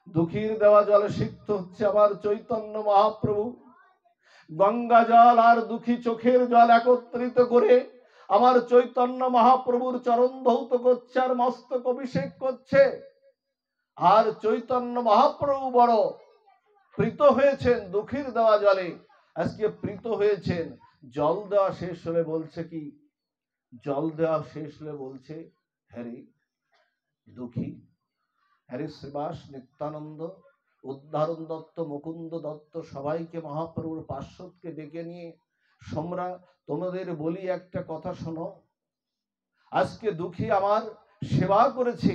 দুঃখীর দেওয়া জলে সিক্ত হচ্ছে আমার চৈতন্য মহাপ্রভু। গঙ্গা জল আর দুঃখী চোখের জল একত্রিত করে আমার চৈতন্য মহাপ্রভুর চরণ ধৌত করছে আর মস্তক অভিষেক করছে। আর চৈতন্য মহাপ্রভু বড় প্রীত হয়েছেন দুঃখীর দেওয়া জলে, আজকে প্রীত হয়েছেন। জল দেওয়া শেষ হলে বলছে কি, জল দেওয়া শেষ হলে বলছে হ্যারে দুঃখী, হ্যারে শ্রীবাস, নিত্যানন্দ, উদ্ধারণ দত্ত, মুকুন্দ দত্ত, সবাইকে মহাপ্রভুর পার্শ্বদকে ডেকে নিয়ে সোমরা তোমাদের বলি একটা কথা শোনো। আজকে দুঃখী আমার সেবা করেছে,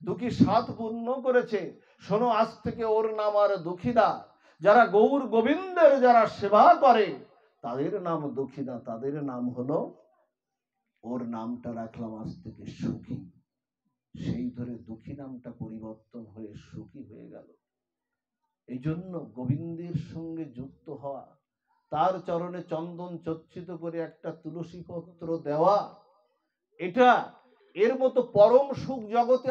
দুঃখী সাত পূর্ণ করেছে, শোনো আজ থেকে ওর নাম আর দুঃখীদা। যারা গৌর গোবিন্দের যারা সেবা করে তাদের নাম দুঃখী না, তাদের নাম হলো, ওর নামটা রাখলাম আজ থেকে সুখী। সেই ধরে দুঃখী নামটা পরিবর্তন হয়ে সুখী হয়ে গেল। এই জন্য গোবিন্দের সঙ্গে যুক্ত হওয়া, তার চরণে চন্দন চর্চিত করে একটা তুলসী পত্র দেওয়া, এটা এর মতো পরম সুখ জগতে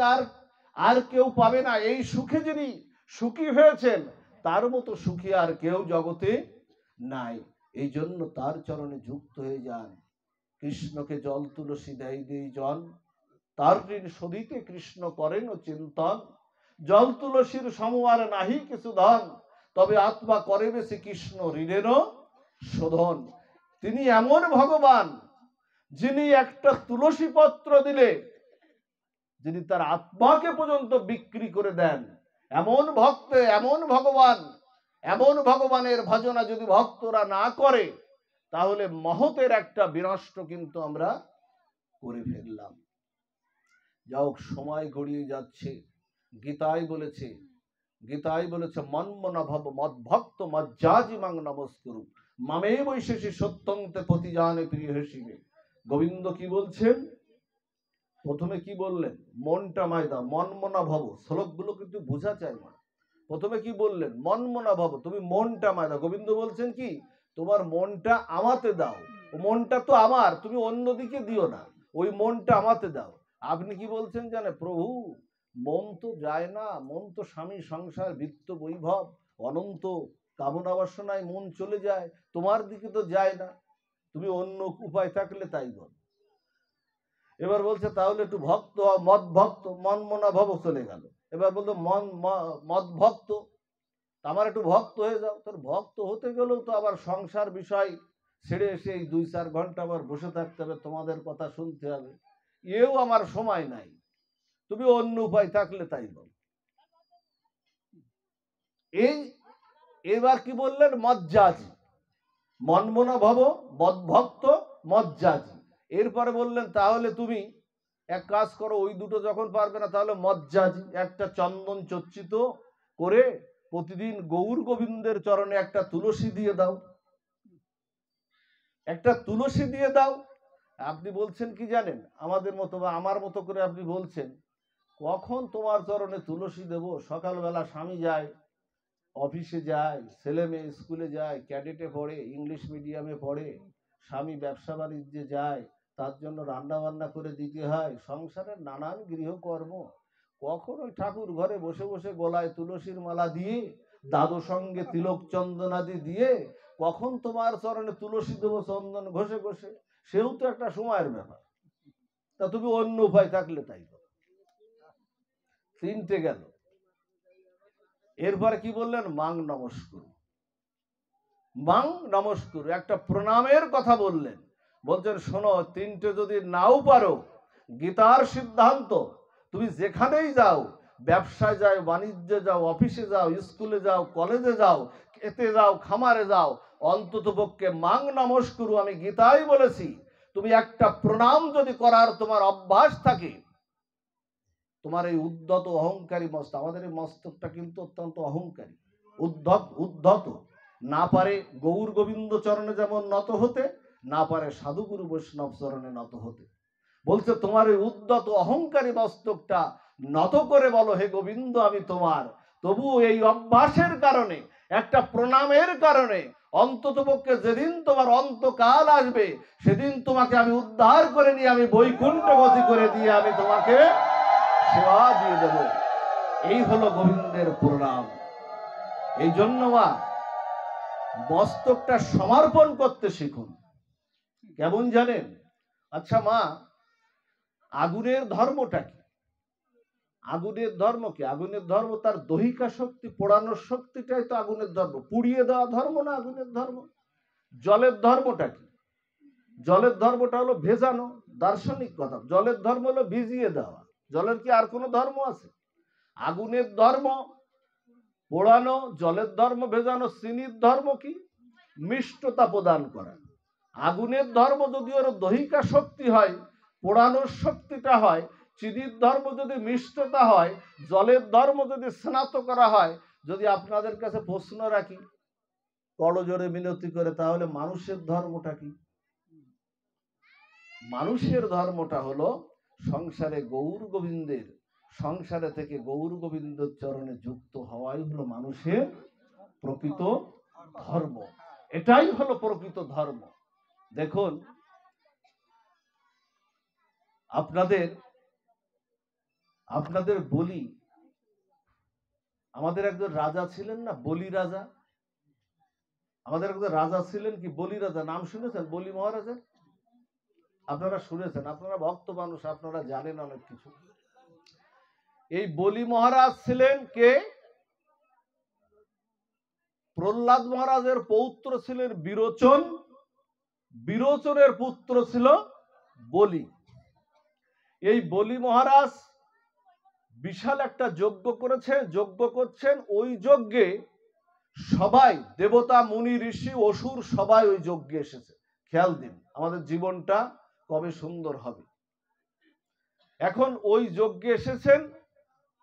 আর কেউ পাবে না। এই সুখে যিনি সুখী হয়েছেন তার মতো সুখী আর কেউ জগতে নাই। এই জন্য তার চরণে যুক্ত হয়ে যান। কৃষ্ণকে জল তুলসী দেয় দেই জল, তার ঋণ শোধিতে কৃষ্ণ করেন ও চিন্তন। জল তুলসীর সমুয়ার নাহি কিছু ধন, তবে আত্মা করে বেশি কৃষ্ণ ঋণেরও শোধন। তিনি এমন ভগবান যিনি একটা তুলসী পত্র দিলে যিনি তার আত্মাকে পর্যন্ত বিক্রি করে দেন। এমন ভক্ত, এমন ভগবান, এমন ভগবানের ভজনা যদি ভক্তরা না করে তাহলে মহতের একটা বিনষ্ট কিন্তু আমরা করে ফেললাম। যাও, সময় গড়িয়ে যাচ্ছে। গীতায় বলেছে, গীতায় বলেছে মন্মনা ভব মদ্ভক্ত মজ্জাজি মাং নমস্কুরু মামে বৈশেষী সত্যন্তে প্রতিজানে প্রিয় হিসেবে। গোবিন্দ কি বলছেন? প্রথমে কি বললেন? মনটা মায়দা, মনমনা ভব। শ্লোকগুলো কিন্তু বোঝা চাই না। প্রথমে কি বললেন? মনমনা ভব, তুমি মনটা মায়দা। গোবিন্দ বলছেন কি, তোমার মনটা আমাতে দাও। ও মনটা তো আমার, তুমি অন্যদিকে দিও না, ওই মনটা আমাতে দাও। আপনি কি বলছেন জানে, প্রভু মন তো যায় না, মন তো স্বামী সংসার বৃত্ত বৈভব অনন্ত কামনা বাসনায় মন চলে যায়, তোমার দিকে তো যায় না, তুমি অন্য উপায় থাকলে তাই বল। এবার বলছে তাহলে একটু ভক্ত হও, মদ ভক্ত, মন মনা ভব চলে গেল। এবার বলতো মদ ভক্ত, আমার একটু ভক্ত হয়ে যাও। তোর ভক্ত হতে গেলেও তো আবার সংসার বিষয় ছেড়ে এসে এই 2-4 ঘন্টা আবার বসে থাকতে হবে, তোমাদের কথা শুনতে হবে, এও আমার সময় নাই, তুমি অন্য উপায় থাকলে তাই বল। এই এবার কি বললেন? মজ্জাজি, মনমনা ভব মদভক্ত মজ্জাজি। এরপরে বললেন তাহলে তুমি এক কাজ করো, ওই দুটো যখন পারবে না তাহলে মজ্জাজি, একটা চন্দন চর্চিত করে প্রতিদিন গৌর গোবিন্দের চরণে একটা তুলসী দিয়ে দাও, একটা তুলসী দিয়ে দাও। আপনি বলছেন কি জানেন, আমাদের মতো বা আমার মতো করে আপনি বলছেন, কখন তোমার চরণে তুলসী দেব? সকালবেলা স্বামী যায়, অফিসে যায়, ছেলে মেয়ে স্কুলে যায়, ক্যাডেটে পড়ে, ইংলিশ মিডিয়ামে পড়ে, স্বামী ব্যবসা বাণিজ্যে যায়, তার জন্য রান্না বান্না করে দিতে হয়, সংসারের নানান গৃহকর্ম। কখন ওই ঠাকুর ঘরে বসে বসে গলায় তুলসীর মালা দিয়ে, দাদু সঙ্গে তিলক চন্দনাদি দিয়ে কখন তোমার চরণে তুলসী দেব চন্দন ঘষে ঘষে? সেও তো একটা সময়ের ব্যাপার। তা তুমি অন্য উপায় থাকলে তাই করো। 3টে গেল। এরপরে কি বললেন? মাং নমস্কুর, মাং নমস্কুর, একটা প্রণামের কথা বললেন। বলছেন শোনো, 3টে যদি নাও পারো, গীতার সিদ্ধান্ত, তুমি যেখানেই যাও, ব্যবসায় যাও, বাণিজ্যে যাও, অফিসে যাও, স্কুলে যাও, কলেজে যাও, খেতে যাও, খামারে যাও, অন্তত পক্ষে মাং নমস্কুরু, আমি গীতায় বলেছি, তুমি একটা প্রণাম যদি করার তোমার অভ্যাস থাকে, তোমার এই উদ্ধত অহংকারী মস্তক, আমাদের এই মস্তকটা কিন্তু অত্যন্ত অহংকারী, উদ্ধত, না পারে গৌর গোবিন্দ চরণে যেমন নত হতে, না পারে সাধুগুরু বৈষ্ণব চরণে নত হতে। বলছে তোমার এই উদ্ধত অহংকারী মস্তকটা নত করে বলো, হে গোবিন্দ আমি তোমার। তবু এই অভ্যাসের কারণে, একটা প্রণামের কারণে, অন্তত পক্ষে যেদিন তোমার অন্তকাল আসবে সেদিন তোমাকে আমি উদ্ধার করে নিয়ে আমি বৈকুণ্ঠ গতি করে দিয়ে আমি তোমাকে সেবা দিয়ে দেব। এই হলো গোবিন্দের প্রণাম। এই জন্য মা মস্তকটা সমর্পণ করতে শিখুন। কেমন জানেন? আচ্ছা মা, আগুনের ধর্মটা কি? আগুনের ধর্ম কি? আগুনের ধর্ম তার দহিকা শক্তি, পোড়ানোর শক্তিটাই তো আগুনের ধর্ম, পুড়িয়ে দেওয়া ধর্ম না আগুনের ধর্ম। জলের ধর্মটা কি? জলের ধর্মটা হলো ভেজানো, দার্শনিক কথা। জলের ধর্ম হলো ভিজিয়ে দেওয়া। জলের কি আর কোনো ধর্ম আছে? আগুনের ধর্ম পোড়ানো, জলের ধর্ম ভেজানো। চিনির ধর্ম কি? মিষ্টতা প্রদান করা। আগুনের ধর্ম যদি ওর দহিকা শক্তি হয়, পোড়ানোর শক্তিটা হয়। চিনির ধর্ম যদি মিষ্টতা হয়, জলের ধর্ম যদি স্নাত করা হয়। যদি আপনাদের কাছে প্রশ্ন রাখি করজোড়ে মিনতি করে, তাহলে মানুষের ধর্মটা কি? মানুষের ধর্মটা হলো সংসারে গৌর গোবিন্দের, সংসারে থেকে গৌর গোবিন্দের চরণে যুক্ত হওয়াই হলো মানুষের প্রকৃত ধর্ম। এটাই হলো প্রকৃত ধর্ম। দেখুন, আপনাদের বলি, আমাদের একজন রাজা ছিলেন না, বলি রাজা। আমাদের একজন রাজা ছিলেন কি, বলি রাজা। নাম শুনেছেন বলি মহারাজের? আপনারা শুনেছেন, আপনারা ভক্ত মানুষ, আপনারা জানেন অনেক কিছু। এই বলি মহারাজ ছিলেন কে? প্রহ্লাদ মহারাজের পৌত্র ছিলেন বিরোচন, বিরোচনের পুত্র ছিল বলি। এই বলি মহারাজ বিশাল একটা যজ্ঞ করেছেন, যজ্ঞ করছেন। ওই যজ্ঞে সবাই দেবতা, মুনি, ঋষি, অসুর সবাই ওই যজ্ঞে এসেছে। খেয়াল দিন আমাদের জীবনটা কবে সুন্দর হবে। এখন ওই যজ্ঞে এসেছেন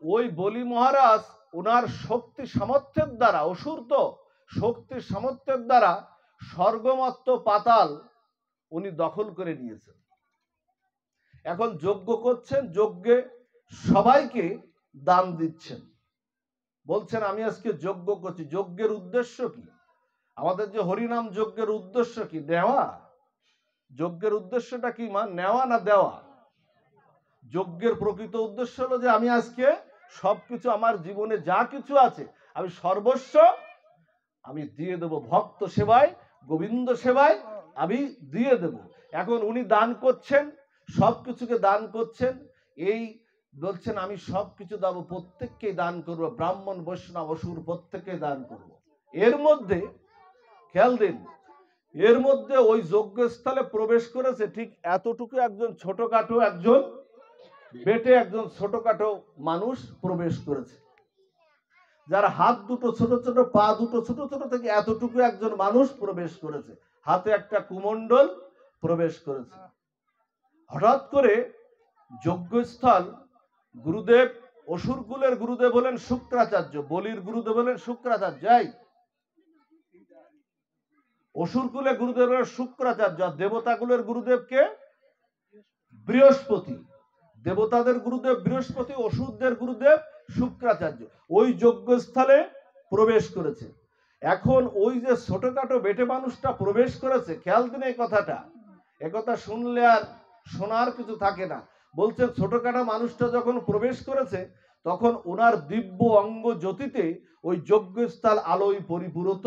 ওই বলি মহারাজ ওনার শক্তি সামর্থ্যের দ্বারা, অসুর তো শক্তির সামর্থ্যের দ্বারা স্বর্গমত্ত পাতাল উনি দখল করে নিয়েছেন। এখন যজ্ঞ করছেন, যজ্ঞে সবাইকে দান দিচ্ছেন, বলছেন আমি আজকে যজ্ঞ করছি। যজ্ঞের উদ্দেশ্য কি? আমাদের যে হরিনাম যজ্ঞের উদ্দেশ্য কি? নেওয়া। যজ্ঞের উদ্দেশ্যটা কি মা? নেওয়া না দেওয়া? যজ্ঞের প্রকৃত উদ্দেশ্য হলো যে আমি আজকে সবকিছু, আমার জীবনে যা কিছু আছে আমি সর্বস্ব আমি দিয়ে দেব ভক্ত সেবায়, গোবিন্দ সেবায় আমি দিয়ে দেব। এখন উনি দান করছেন, সবকিছুকে দান করছেন। এই বলছেন আমি সবকিছু দেবো, প্রত্যেককেই দান করব, ব্রাহ্মণ, বৈষ্ণব, অসুর প্রত্যেককে দান করব। এর মধ্যে খেয়াল দিন, এর মধ্যে ওই যজ্ঞস্থলে প্রবেশ করেছে ঠিক এতটুকু একজন ছোটখাটো, একজন বেটে, একজন ছোটখাটো মানুষ প্রবেশ করেছে, যার হাত দুটো ছোট ছোট, পা দুটো ছোট ছোট, থেকে এতটুকু একজন মানুষ প্রবেশ করেছে, হাতে একটা কুমণ্ডল প্রবেশ করেছে। হঠাৎ করে যজ্ঞস্থল, গুরুদেব, অসুরকুলের গুরুদেব হলেন শুক্রাচার্য, বলির গুরুদেব হলেন শুক্রাচার্য। অসুরকুলের গুরুদেব হলেন শুক্রাচার্য, আর দেবতাকুলের গুরুদেবকে বৃহস্পতি। দেবতাদের গুরুদেব বৃহস্পতি, অসুরদের গুরুদেব শুক্রাচার্য। ওই যজ্ঞস্থলে প্রবেশ করেছে। এখন ওই যে ছোটখাটো বেটে মানুষটা প্রবেশ করেছে, খেয়াল দিন এই কথাটা, একথা শুনলে আর শোনার কিছু থাকে না। বলছেন ছোটখাটো মানুষটা যখন প্রবেশ করেছে তখন ওনার দিব্য অঙ্গ জ্যোতিতে ওই যজ্ঞস্থল আলোয় পরিপূরক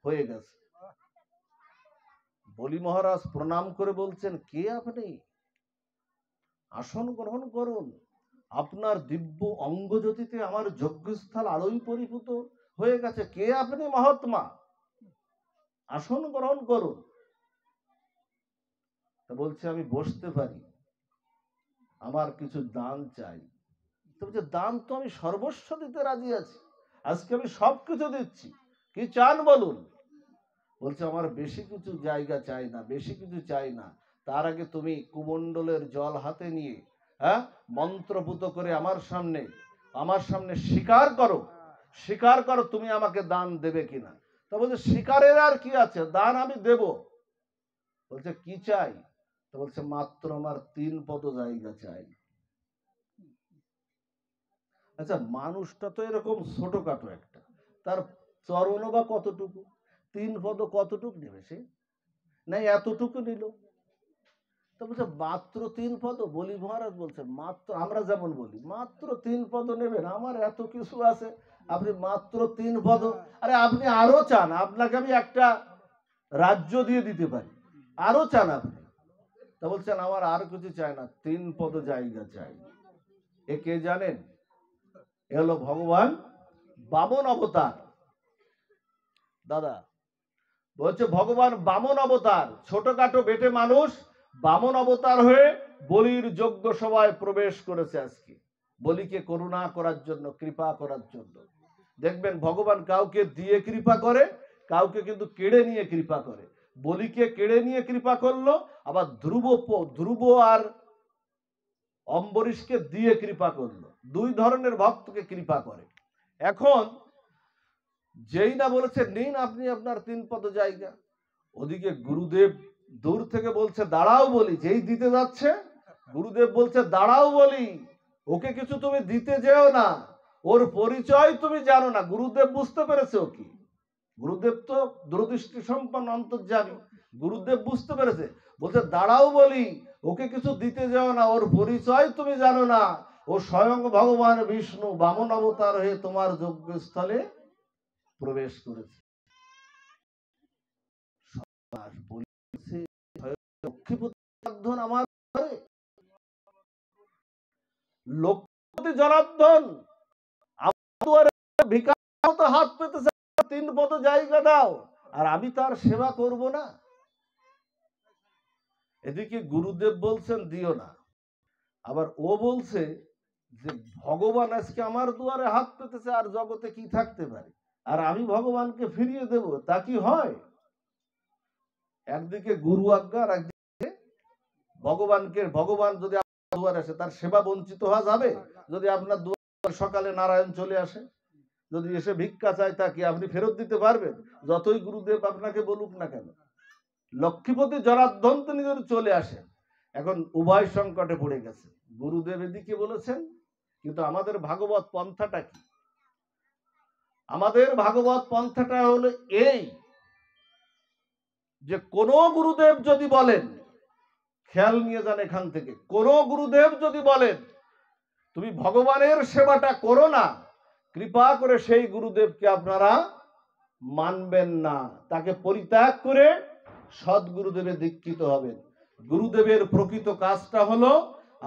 হয়ে গেছে। বলি মহারাজ প্রণাম করে বলছেন, কে আপনি? আসন গ্রহণ করুন। আপনার দিব্য অঙ্গজ্যোতিতে আমার যজ্ঞস্থল আলোয় পরিপূত হয়ে গেছে। কে আপনি মহাত্মা? আসন গ্রহণ করুন। বলছে আমি বসতে পারি, আমার কিছু দান চাই। তো বলছে দান তো আমি সর্বস্ব দিতে রাজি আছি, আজকে আমি সবকিছু দিচ্ছি, কি চান বলুন। বলছে আমার বেশি কিছু জায়গা চাই না, বেশি কিছু চাই না, তার আগে তুমি কুমণ্ডলের জল হাতে নিয়ে মন্ত্রপুত করে আমার সামনে স্বীকার করো তুমি আমাকে দান দেবে কিনা। তো বলছে স্বীকারের আর কি আছে, দান আমি দেব। বলছে কি চাই? তো বলছে মাত্র আমার 3 পদ জায়গা চাই। আচ্ছা মানুষটা তো এরকম ছোটখাটো একটা, তার চরণ বা কতটুকু, 3 পদ কতটুকু নেবে সে? নাই এতটুকু নিল। তো বলছে মাত্র 3 পদ? বলি মহারাজ বলছেন মাত্র, আমরা যেমন বলি মাত্র 3 পদ নেবেন, আমার এত কিছু আছে, আপনি মাত্র 3 পদ? আরে আপনি আরো চান, আপনাকে আমি একটা রাজ্য দিয়ে দিতে পারি, আরো চান আপনি। তা বলছেন আমার আর কিছু চাই না, 3 পদ জায়গা চাই। এ কে জানেন? এ হলো ভগবান বামন অবতার। দাদা বলছে ভগবান বামন অবতার, ছোটখাটো বেটে মানুষ বামন অবতার হয়ে বলির যজ্ঞ সভায় প্রবেশ করেছে আজকে, বলিকে করুণা করার জন্য, কৃপা করার জন্য। দেখবেন ভগবান কাউকে দিয়ে কৃপা করে, কাউকে কিন্তু কেড়ে নিয়ে কৃপা করে। বলিকে কেড়ে নিয়ে কৃপা করলো, আবার ধ্রুব আর অম্বরীশকে দিয়ে কৃপা করলো। 2 ধরনের ভক্তকে কৃপা করে। এখন যেই না বলেছে নিন আপনি আপনার 3 পদ জায়গা, ওদিকে গুরুদেব দূর থেকে বলছে দাঁড়াও বলি, যেই দিতে যাচ্ছে গুরুদেব বলছে দাঁড়াও বলি, ওকে কিছু তুমি দিতে যেও না, ওর পরিচয় তুমি জানো না। গুরুদেব বুঝতে পেরেছে ও কি, গুরুদেব তো দূরদৃষ্টি সম্পন্ন অন্তর্যামী, গুরুদেব বুঝতে পেরেছে। বলছে দাঁড়াও বলি, ওকে কিছু দিতে যাও না, ওর পরিচয় তুমি জানো না, ও স্বয়ং ভগবান বিষ্ণু বামন অবতার হয়ে তোমার যজ্ঞস্থলে প্রবেশ করেছে। লক্ষ্মীপতি আমার লক্ষ্য জনার্দন আমার দুয়ারে ভিখারির মতো হাত পেতেছে, 3 পদ জায়গা দাও, আর আমি তার সেবা করব না? এদিকে গুরুদেব বলছেন দিও না, আবার ও বলছে যে ভগবান আজকে আমার দুয়ারে হাত পেতেছে, আর জগতে কি থাকতে পারে, আর আমি ভগবানকে ফিরিয়ে দেব, তা কি হয়? একদিকে গুরু আজ্ঞা, আর একদিকে ভগবান যদি আপনার দুয়ারে আসে, তার সেবা বঞ্চিত হওয়া যাবে? যদি আপনার দুয়ারে সকালে নারায়ণ চলে আসে, যদি এসে ভিক্ষা চায়, তা কি আপনি ফেরত দিতে পারবেন? যতই গুরুদেব আপনাকে বলুক না কেন। লক্ষ্মীপতি জনার্দন তিনি যদি চলে আসেন, এখন উভয় সংকটে পড়ে গেছে। গুরুদেব এদিকে বলেছেন, কিন্তু আমাদের ভাগবত পন্থাটা কি? আমাদের ভাগবত পন্থাটা হলো এই, যে কোন গুরুদেব যদি বলেন, খেয়াল নিয়ে যান এখান থেকে, কোন গুরুদেব যদি বলেন তুমি ভগবানের সেবাটা করো না, কৃপা করে সেই গুরুদেবকে আপনারা মানবেন না, তাকে পরিত্যাগ করে সদ্গুরুদেবে দীক্ষিত হবেন। গুরুদেবের প্রকৃত কাজটা হলো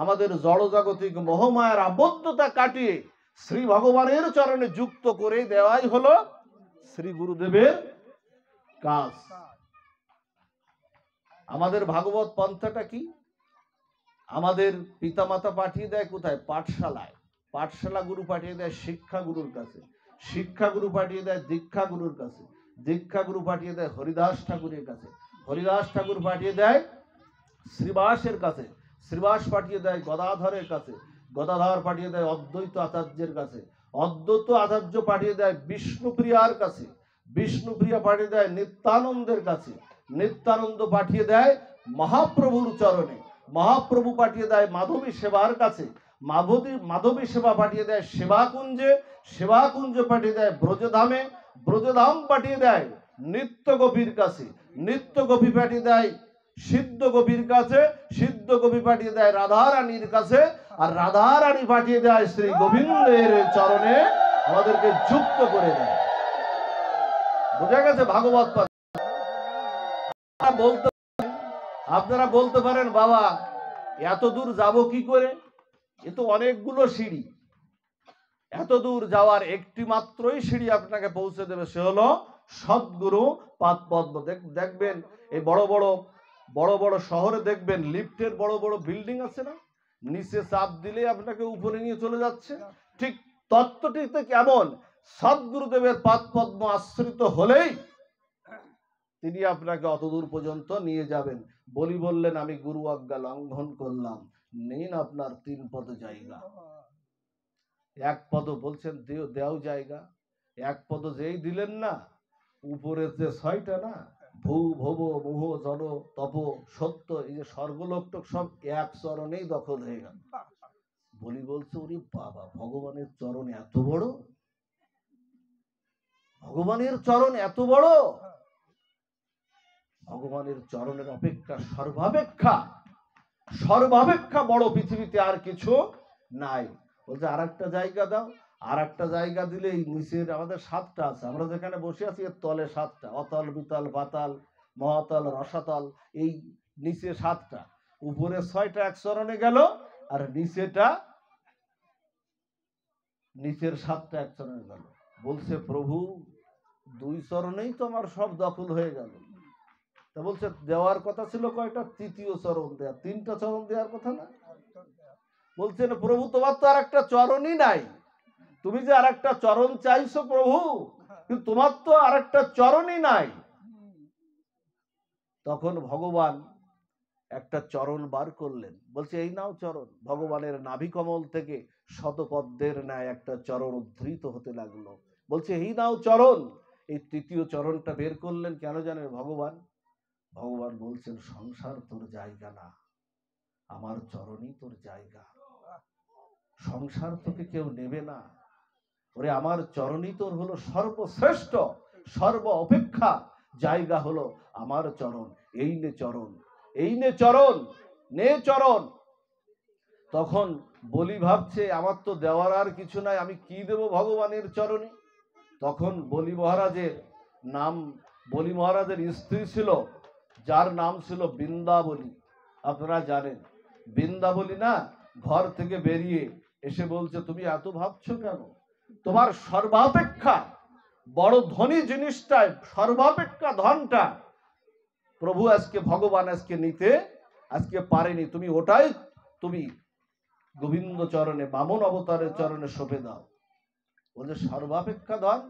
আমাদের জড়জাগতিক মোহমায়ার আবদ্ধতা কাটিয়ে শ্রী ভগবানের চরণে যুক্ত করে দেওয়াই হলো শ্রী গুরুদেবের কাজ। আমাদের ভাগবত পন্থাটা কি? আমাদের পিতামাতা পাঠিয়ে দেয় কোথায়? পাঠশালায়। পাঠশালা গুরু পাঠিয়ে দেয় শিক্ষা গুরুর কাছে, শিক্ষা গুরু পাঠিয়ে দেয় দীক্ষা গুরুর কাছে, দীক্ষা গুরু পাঠিয়ে দেয় হরিদাস ঠাকুরের কাছে, হরিদাস ঠাকুর পাঠিয়ে দেয় শ্রীবাসের কাছে, শ্রীবাস পাঠিয়ে দেয় গদাধরের কাছে, গদাধর পাঠিয়ে দেয় অদ্বৈত আচার্যের কাছে, অদ্বৈত আচার্য পাঠিয়ে দেয় বিষ্ণুপ্রিয়ার কাছে, বিষ্ণুপ্রিয়া পাঠিয়ে দেয় নিত্যানন্দের কাছে, নিত্যানন্দ পাঠিয়ে দেয় মহাপ্রভুর চরণে, মহাপ্রভু পাঠিয়ে দেয় মাধবী সেবার কাছে, মাধবী সেবা পাঠিয়ে দেয় সেবাকুঞ্জে, সেবাকুঞ্জ পাঠিয়ে দেয় ব্রজধামে, ব্রজধাম পাঠিয়ে দেয় নিত্য গোপীর কাছে, নিত্য গোপী পাঠিয়ে দেয় সিদ্ধ গোপীর কাছে, সিদ্ধ গোপী পাঠিয়ে দেয় রাধারানীর কাছে, আর রাধারানী পাঠিয়ে দেয় শ্রী গোবিন্দের চরণে, আমাদেরকে যুক্ত করে দেয়। বোঝা গেছে ভাগবত পাঠ? আপনারা বলতে পারেন, বাবা এত দূর যাব কি করে? এ তো অনেকগুলো সিঁড়ি, এত দূর যাওয়ার একটি মাত্রই সিঁড়ি আপনাকে পৌঁছে দেবে, সে হলো সদ্গুরু পাদপদ্ম। দেখবেন এই বড় বড় শহরে দেখবেন লিফটের বড় বড় বিল্ডিং আছে না, নিচে চাপ দিলে আপনাকে উপরে নিয়ে চলে যাচ্ছে, ঠিক তত্ত্বটিতে কেমন সদ্গুরুদেবের পাদপদ্ম আশ্রিত হলেই তিনি আপনাকে অতদূর পর্যন্ত নিয়ে যাবেন। বলি বললেন, আমি গুরু আজ্ঞা লঙ্ঘন করলাম, নিন আপনার 3 পদ জায়গা। 1 পদ বলছেন দেও জায়গা, 1 পদ যেই দিলেন না, উপরের যে 6টা না, ভূ ভব মোহ জন তপ সত্য, এই যে স্বর্গলোকটক সব এক চরণেই দখল হয়ে গেল। বলি বলছে, ওরে বাবা, ভগবানের চরণ এত বড়, ভগবানের চরণ এত বড়, ভগবানের চরণের অপেক্ষা সর্বাপেক্ষা বড় পৃথিবীতে আর কিছু নাই। বলছে আর একটা জায়গা দাও, আর একটা জায়গা দিলেই নিচের আমাদের 7টা আছে, আমরা যেখানে বসে আছি এর তলে 7টা, অতল বিতল পাতাল মহাতল রসাতল, এই নিচে 7টা, উপরে 6টা এক চরণে গেল, আর নিচের 7টা এক চরণে গেল। বলছে প্রভু 2 চরণেই তো আমার সব দখল হয়ে গেল। তা বলছে দেওয়ার কথা ছিল কয়টা? 3য় চরণ দেয়া, 3টা চরণ দেওয়ার কথা না? বলছেন প্রভু তোমার তো আর একটা চরণই নাই, তুমি যে আর একটা চরণ চাইছো প্রভু, কিন্তু তোমার তো আর একটা চরণই নাই। তখন ভগবান একটা চরণ বার করলেন, বলছে এই নাও চরণ। ভগবানের নাভি কমল থেকে শতপদ্মের ন্যায় একটা চরণ উদ্ধৃত হতে লাগলো, বলছে এই নাও চরণ। এই 3য় চরণটা বের করলেন, কেন জানেন ভগবান? ভগবান বলছেন সংসার তোর জায়গা না, আমার চরণই তোর জায়গা, সংসার তোকে কেউ নেবে না, ওরে আমার চরণই তোর হলো সর্বশ্রেষ্ঠ, সর্ব অপেক্ষা জায়গা হলো আমার চরণ, এই নে চরণ, এই নে চরণ, নে চরণ। তখন বলি ভাবছে আমার তো দেওয়ার আর কিছু নাই, আমি কি দেব ভগবানের চরণে? তখন বলি মহারাজের স্ত্রী ছিল, যার নাম ছিল বৃন্দাবলী। আপনারা জানেন বৃন্দাবলী না, ঘর থেকে বেরিয়ে এসে বলছে তুমি এত ভাবছো কেন? তোমার সর্বাপেক্ষা বড় ধনী জিনিসটাই, সর্বাপেক্ষা ধনটা প্রভু আজকে, ভগবান আজকে নিতে আজকে পারেনি। তুমি ওটাই তুমি গোবিন্দ চরণে, বামন অবতারের চরণে সঁপে দাও। বলছে সর্বাপেক্ষা ধন,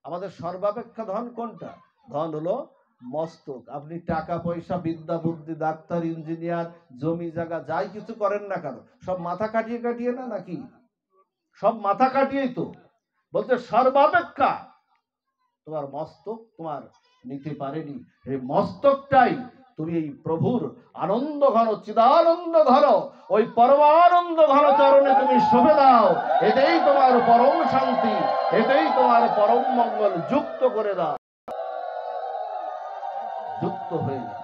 আমাদের সর্বাপেক্ষা ধন কোনটা? ধন হলো মস্তক। আপনি টাকা পয়সা, বিদ্যা বুদ্ধি, ডাক্তার, ইঞ্জিনিয়ার, জমি জায়গা যাই কিছু করেন না কেন, সব মাথা কাটিয়ে কাটিয়ে না, নাকি? সব মাথা কাটিয়েই তো। বলছে সর্বাপেক্ষা তোমার মস্তক তোমার নিতে পারেনি। এই মস্তকটাই তুমি এই প্রভুর আনন্দ ঘন, চিদানন্দ ঘন, ওই পরমানন্দ ঘন চরণে তুমি শোভে দাও। এটাই তোমার পরম শান্তি, এটাই তোমার পরম মঙ্গল। যুক্ত করে দাও। যুক্ত হয়ে যাও।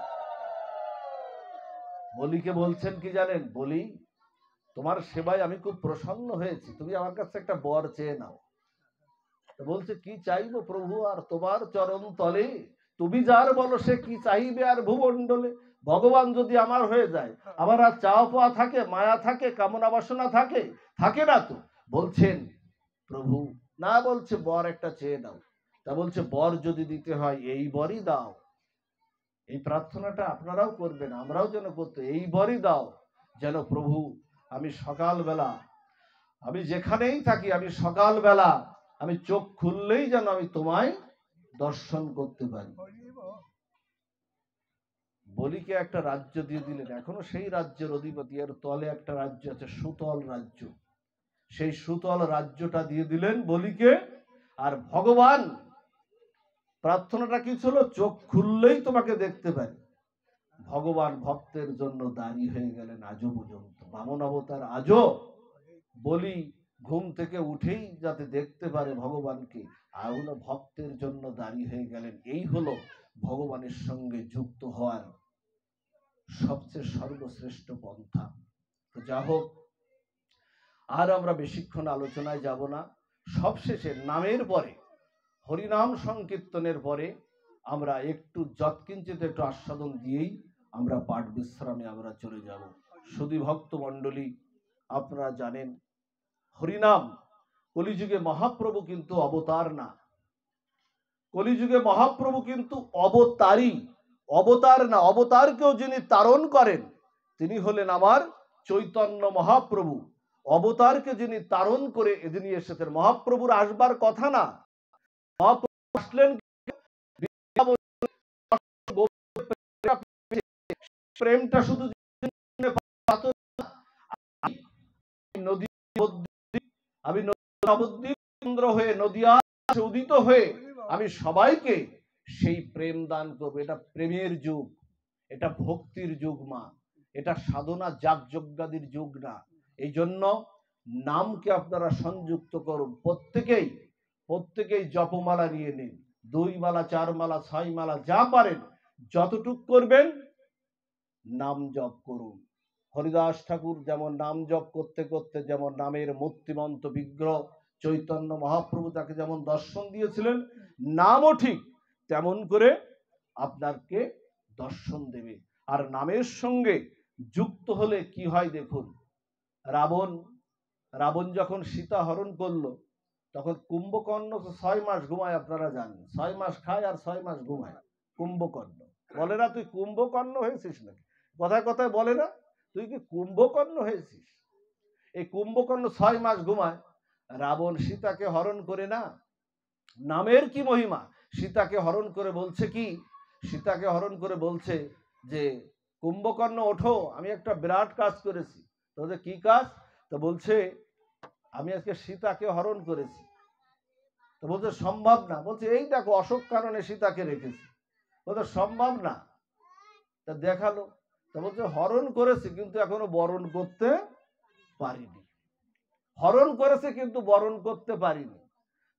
বলিকে বলছেন কি জানেন? বলি, তোমার সেবায় আমি খুব প্রসন্ন হয়েছি, তুমি আমার কাছে একটা বর চেয়ে নাও। বলছে কি চাইবো প্রভু আর তোমার চরণ তলে? তুমি যার বলো সে কি চাইবে আর ভূমণ্ডলে? ভগবান যদি আমার হয়ে যায়, আমার আর চাওয়া পাওয়া থাকে, মায়া থাকে, কামনা বাসনা থাকে? থাকে না তো। বলছেন প্রভু না, বলছে বর একটা চেয়ে দাও। তা বলছে বর যদি দিতে হয় এই বরই দাও। এই প্রার্থনাটা আপনারাও করবেন, আমরাও যেন করতে, এই বরই দাও যেন প্রভু আমি সকালবেলা, আমি যেখানেই থাকি, আমি সকালবেলা আমি চোখ খুললেই যেন আমি তোমায় দর্শন করতে পারি। বলিকে একটা রাজ্য দিয়ে দিলেন, এখনো সেই রাজ্যের অধিপতি। এর তলে একটা রাজ্য আছে, সুতল রাজ্য। সেই সুতল রাজ্যটা দিয়ে দিলেন বলিকে। আর ভগবান প্রার্থনাটা কি ছিল? চোখ খুললেই তোমাকে দেখতে পারি। ভগবান ভক্তের জন্য দাঁড়িয়ে হয়ে গেলেন আজও পর্যন্ত। বামন অবতার আজও বলি ঘুম থেকে উঠেই যাতে দেখতে পারে ভগবানকে, আর হলো ভক্তের জন্য দাঁড়িয়ে হয়ে গেলেন। এই হলো ভগবানের সঙ্গে যুক্ত হওয়ার সবচেয়ে সর্বশ্রেষ্ঠ পন্থা। যা হোক, আর আমরা বেশিক্ষণ আলোচনায় যাব না। সবশেষে নামের পরে, হরিনাম সংকীর্তনের পরে আমরা একটু যৎকিঞ্চিত একটু আস্বাদন দিয়েই আমরা পাঠ বিশ্রামে আমরা চলে যাব। সুধী ভক্ত মণ্ডলী, আপনারা জানেন হরিনাম, কলিযুগে মহাপ্রভু কিন্তু অবতার না। কলিযুগে মহাপ্রভু কিন্তু অবতারী, অবতার না। অবতারকেও যিনি তারণ করেন তিনি হলেন আমার চৈতন্য মহাপ্রভু। অবতারকে যিনি তারণ করে যিনি এসেছেন, মহাপ্রভুর আসবার কথা না। মহাপ্রভু আসলেন প্রেমটা শুধু আমি নবদ্বীপ কেন্দ্র হয়ে, নদিয়া উদিত হয়ে আমি সবাইকে সেই প্রেম দান করবো। এটা প্রেমের যুগ, এটা ভক্তির যুগ মা, এটা সাধনা যাগযজ্ঞাদির যুগ না। এই জন্য নামকে আপনারা সংযুক্ত করুন। প্রত্যেকেই জপমালা নিয়ে নিন। 2 মালা, 4 মালা, 6 মালা, যা পারেন যতটুক করবেন নাম জপ করুন। হরিদাস ঠাকুর যেমন নাম জপ করতে করতে যেমন নামের মূর্তিমন্ত বিগ্রহ চৈতন্য মহাপ্রভু তাকে যেমন দর্শন দিয়েছিলেন, নামও ঠিক তেমন করে আপনাকে দর্শন দেবে। আর নামের সঙ্গে যুক্ত হলে কি হয় দেখুন, রাবণ যখন সীতা হরণ করলো, তখন কুম্ভকর্ণ 6 মাস ঘুমায়। আপনারা জানেন 6 মাস খায় আর 6 মাস ঘুমায় কুম্ভকর্ণ। বলে না তুই কুম্ভকর্ণ হয়েছিস নাকি? কথায় কথায় বলে না তুই কি কুম্ভকর্ণ হয়েছিস? এই কুম্ভকর্ণ 6 মাস ঘুমায়। রাবণ সীতাকে হরণ করে না। নামের কি মহিমা! সীতাকে হরণ করে বলছে কি, সীতাকে হরণ করে বলছে যে কুম্ভকর্ণ ওঠো, আমি একটা বিরাট কাজ করেছি। তোদের কি কাজ? তো বলছে আমি আজকে সীতাকে হরণ করেছি। তো বলছে সম্ভব না। বলছে এই দেখো অশোক কারণে সীতাকে রেখেছি। বলছে সম্ভব না। তা দেখালো। তা বলছে হরণ করেছি কিন্তু এখনো বরণ করতে পারিনি। হরণ করেছে কিন্তু বরণ করতে পারিনি।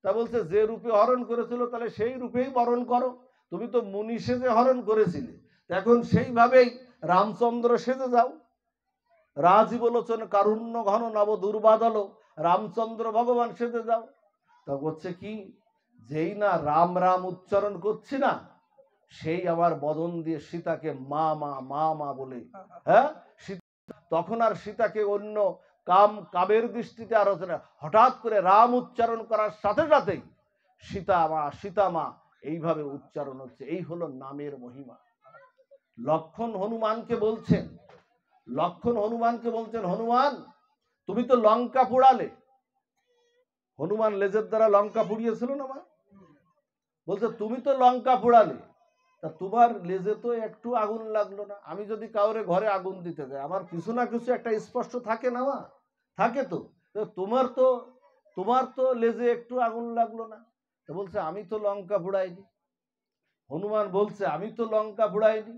তা বলছে যে রূপে হরণ করেছিল তাহলে সেই রূপেই বরণ করো। তুমি তো মুনি সেজে হরণ করেছিলে, এখন সেইভাবেই রামচন্দ্র সেজে যাও। রাজীবলোচন কারুণ্য ঘন নব দুর্বাদল, রামচন্দ্র ভগবান সেজে যাও। তা বলছে কি, যেই না রাম রাম উচ্চারণ করছি না, সেই আমার বদন দিয়ে সীতাকে মা মা মা মা বলে, হ্যাঁ, তখন আর সীতাকে অন্য কামের দৃষ্টিতে আর হচ্ছে না। হঠাৎ করে রাম উচ্চারণ করার সাথে সাথেই সীতা মা এইভাবে উচ্চারণ হচ্ছে। এই হলো নামের মহিমা। লক্ষণ হনুমানকে বলছেন, হনুমান তুমি তো লঙ্কা পোড়ালে। হনুমান লেজের দ্বারা লঙ্কা পুড়িয়েছিল না মা? বলছে তুমি তো লঙ্কা পোড়ালে, তা তোমার লেজে তো একটু আগুন লাগলো না? আমি যদি কাউরে ঘরে আগুন দিতে যাই, আমার কিছু না কিছু একটা স্পষ্ট থাকে না মা? থাকে তো। তোমার তো লেজে একটু আগুন লাগলো না। তো বলছে আমি তো লঙ্কা পোড়াইনি। হনুমান বলছে আমি তো লঙ্কা পোড়াইনি।